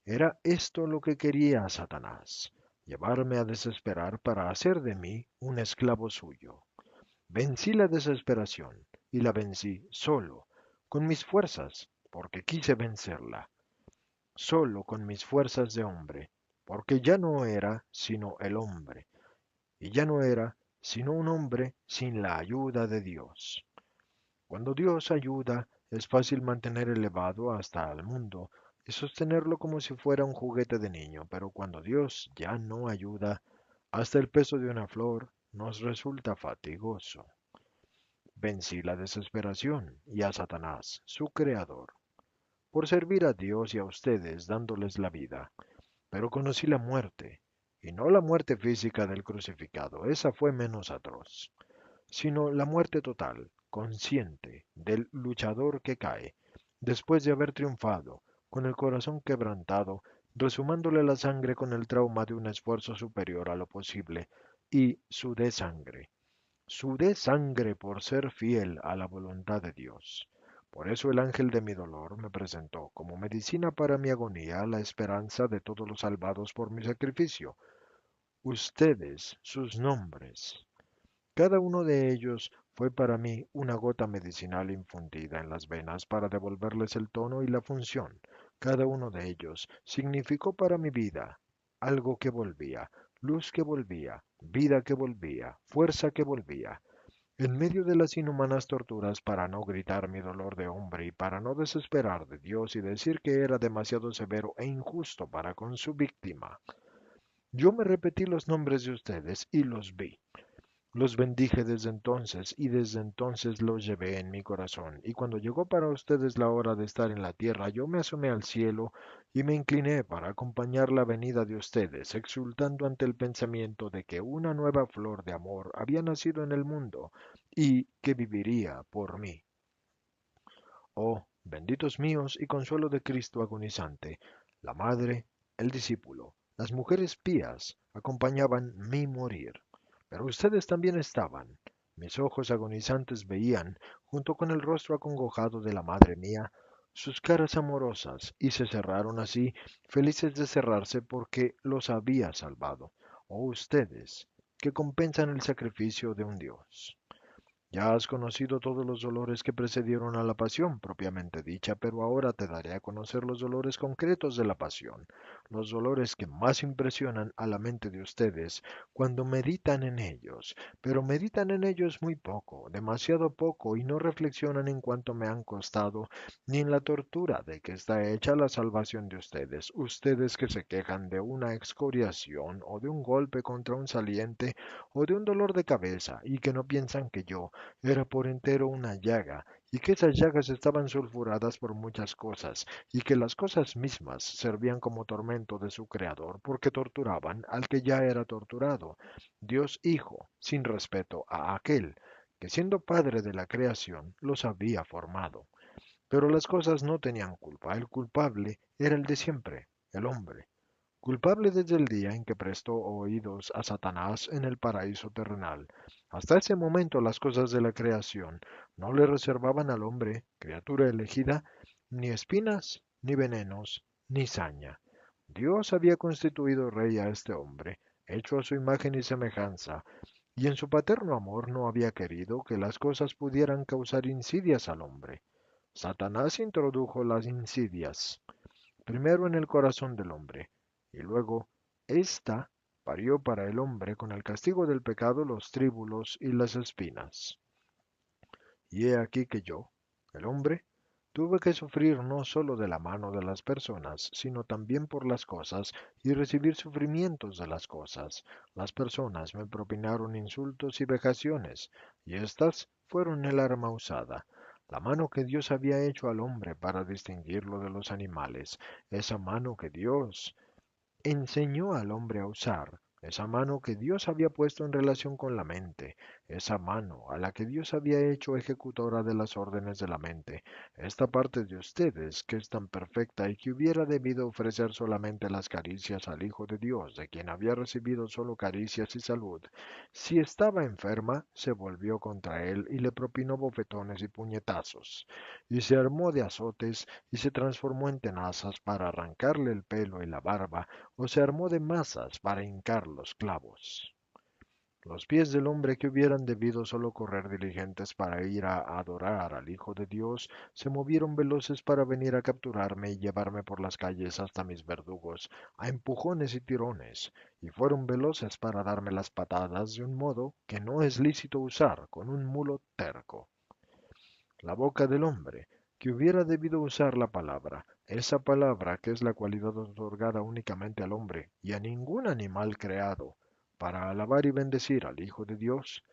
Era esto lo que quería Satanás, llevarme a desesperar para hacer de mí un esclavo suyo. Vencí la desesperación y la vencí solo, con mis fuerzas, porque quise vencerla, solo con mis fuerzas de hombre, porque ya no era sino el hombre, y ya no era sino un hombre sin la ayuda de Dios. Cuando Dios ayuda, es fácil mantener elevado hasta el mundo y sostenerlo como si fuera un juguete de niño, pero cuando Dios ya no ayuda, hasta el peso de una flor nos resulta fatigoso. Vencí la desesperación y a Satanás, su creador, por servir a Dios y a ustedes dándoles la vida, pero conocí la muerte, y no la muerte física del crucificado, esa fue menos atroz, sino la muerte total, consciente, del luchador que cae, después de haber triunfado, con el corazón quebrantado, resumándole la sangre con el trauma de un esfuerzo superior a lo posible, y sudé sangre por ser fiel a la voluntad de Dios. Por eso el ángel de mi dolor me presentó como medicina para mi agonía la esperanza de todos los salvados por mi sacrificio. Ustedes, sus nombres. Cada uno de ellos fue para mí una gota medicinal infundida en las venas para devolverles el tono y la función. Cada uno de ellos significó para mi vida algo que volvía, luz que volvía, vida que volvía, fuerza que volvía. En medio de las inhumanas torturas para no gritar mi dolor de hombre y para no desesperar de Dios y decir que era demasiado severo e injusto para con su víctima, yo me repetí los nombres de ustedes y los vi. Los bendije desde entonces y desde entonces los llevé en mi corazón. Y cuando llegó para ustedes la hora de estar en la tierra, yo me asomé al cielo y me incliné para acompañar la venida de ustedes, exultando ante el pensamiento de que una nueva flor de amor había nacido en el mundo y que viviría por mí. Oh, benditos míos y consuelo de Cristo agonizante, la madre, el discípulo, las mujeres pías acompañaban mi morir. Pero ustedes también estaban. Mis ojos agonizantes veían, junto con el rostro acongojado de la madre mía, sus caras amorosas, y se cerraron así, felices de cerrarse porque los había salvado. Oh ustedes, que compensan el sacrificio de un Dios. Ya has conocido todos los dolores que precedieron a la pasión propiamente dicha, pero ahora te daré a conocer los dolores concretos de la pasión, los dolores que más impresionan a la mente de ustedes cuando meditan en ellos, pero meditan en ellos muy poco, demasiado poco, y no reflexionan en cuánto me han costado, ni en la tortura de que está hecha la salvación de ustedes, ustedes que se quejan de una excoriación o de un golpe contra un saliente o de un dolor de cabeza, y que no piensan que yo, era por entero una llaga, y que esas llagas estaban sulfuradas por muchas cosas, y que las cosas mismas servían como tormento de su creador, porque torturaban al que ya era torturado, Dios Hijo, sin respeto a aquel que siendo padre de la creación los había formado. Pero las cosas no tenían culpa, el culpable era el de siempre, el hombre. Culpable desde el día en que prestó oídos a Satanás en el paraíso terrenal. Hasta ese momento las cosas de la creación no le reservaban al hombre, criatura elegida, ni espinas, ni venenos, ni saña. Dios había constituido rey a este hombre, hecho a su imagen y semejanza, y en su paterno amor no había querido que las cosas pudieran causar insidias al hombre. Satanás introdujo las insidias, primero en el corazón del hombre, y luego ésta parió para el hombre con el castigo del pecado los tríbulos y las espinas. Y he aquí que yo, el hombre, tuve que sufrir no sólo de la mano de las personas, sino también por las cosas, y recibir sufrimientos de las cosas. Las personas me propinaron insultos y vejaciones, y éstas fueron el arma usada. La mano que Dios había hecho al hombre para distinguirlo de los animales, esa mano que Dios enseñó al hombre a usar, esa mano que Dios había puesto en relación con la mente, esa mano a la que Dios había hecho ejecutora de las órdenes de la mente, esta parte de ustedes que es tan perfecta y que hubiera debido ofrecer solamente las caricias al Hijo de Dios, de quien había recibido solo caricias y salud, si estaba enferma, se volvió contra él y le propinó bofetones y puñetazos, y se armó de azotes y se transformó en tenazas para arrancarle el pelo y la barba, o se armó de masas para hincar los clavos. Los pies del hombre que hubieran debido solo correr diligentes para ir a adorar al Hijo de Dios, se movieron veloces para venir a capturarme y llevarme por las calles hasta mis verdugos, a empujones y tirones, y fueron veloces para darme las patadas de un modo que no es lícito usar con un mulo terco. La boca del hombre, que hubiera debido usar la palabra, esa palabra que es la cualidad otorgada únicamente al hombre y a ningún animal creado, para alabar y bendecir al Hijo de Dios,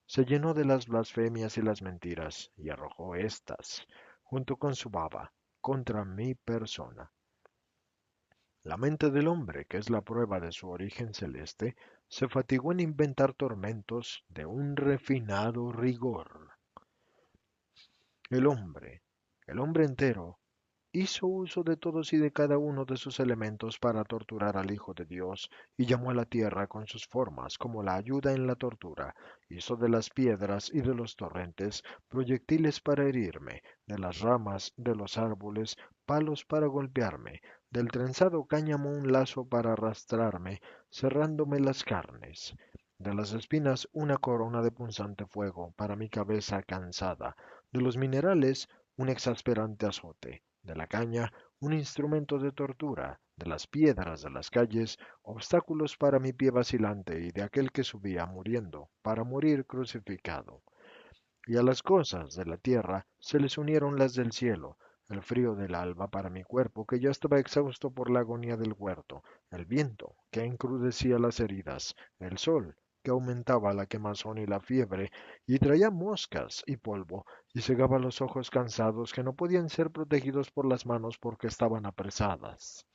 se llenó de las blasfemias y las mentiras, y arrojó éstas, junto con su baba, contra mi persona. La mente del hombre, que es la prueba de su origen celeste, se fatigó en inventar tormentos de un refinado rigor. El hombre, el hombre entero, hizo uso de todos y de cada uno de sus elementos para torturar al Hijo de Dios, y llamó a la tierra con sus formas como la ayuda en la tortura. Hizo de las piedras y de los torrentes proyectiles para herirme, de las ramas de los árboles palos para golpearme, del trenzado cáñamo un lazo para arrastrarme, cerrándome las carnes. De las espinas una corona de punzante fuego para mi cabeza cansada, de los minerales un exasperante azote, de la caña un instrumento de tortura, de las piedras de las calles obstáculos para mi pie vacilante y de aquel que subía muriendo, para morir crucificado. Y a las cosas de la tierra se les unieron las del cielo, el frío del alba para mi cuerpo, que ya estaba exhausto por la agonía del huerto, el viento, que encrudecía las heridas, el sol, que aumentaba la quemazón y la fiebre, y traía moscas y polvo, y cegaba los ojos cansados que no podían ser protegidos por las manos porque estaban apresadas.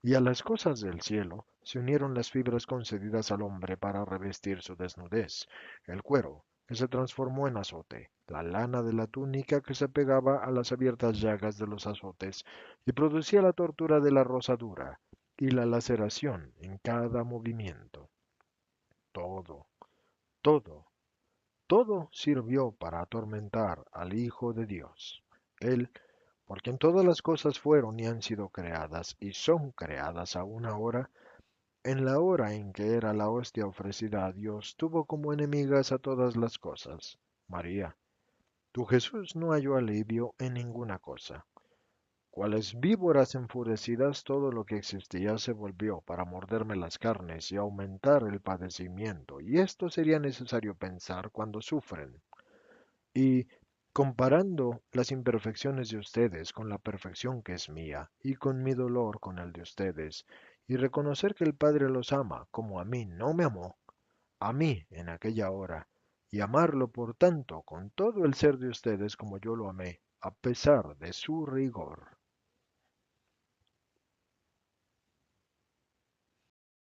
Y a las cosas del cielo se unieron las fibras concedidas al hombre para revestir su desnudez, el cuero, que se transformó en azote, la lana de la túnica que se pegaba a las abiertas llagas de los azotes y producía la tortura de la rosadura y la laceración en cada movimiento. Todo, todo, todo sirvió para atormentar al Hijo de Dios. Él, por quien todas las cosas fueron y han sido creadas y son creadas aún ahora, en la hora en que era la hostia ofrecida a Dios, tuvo como enemigas a todas las cosas. María, tu Jesús no halló alivio en ninguna cosa. Cuales víboras enfurecidas todo lo que existía se volvió para morderme las carnes y aumentar el padecimiento, y esto sería necesario pensar cuando sufren. Y comparando las imperfecciones de ustedes con la perfección que es mía, y con mi dolor con el de ustedes, y reconocer que el Padre los ama como a mí no me amó, a mí en aquella hora, y amarlo por tanto con todo el ser de ustedes como yo lo amé, a pesar de su rigor.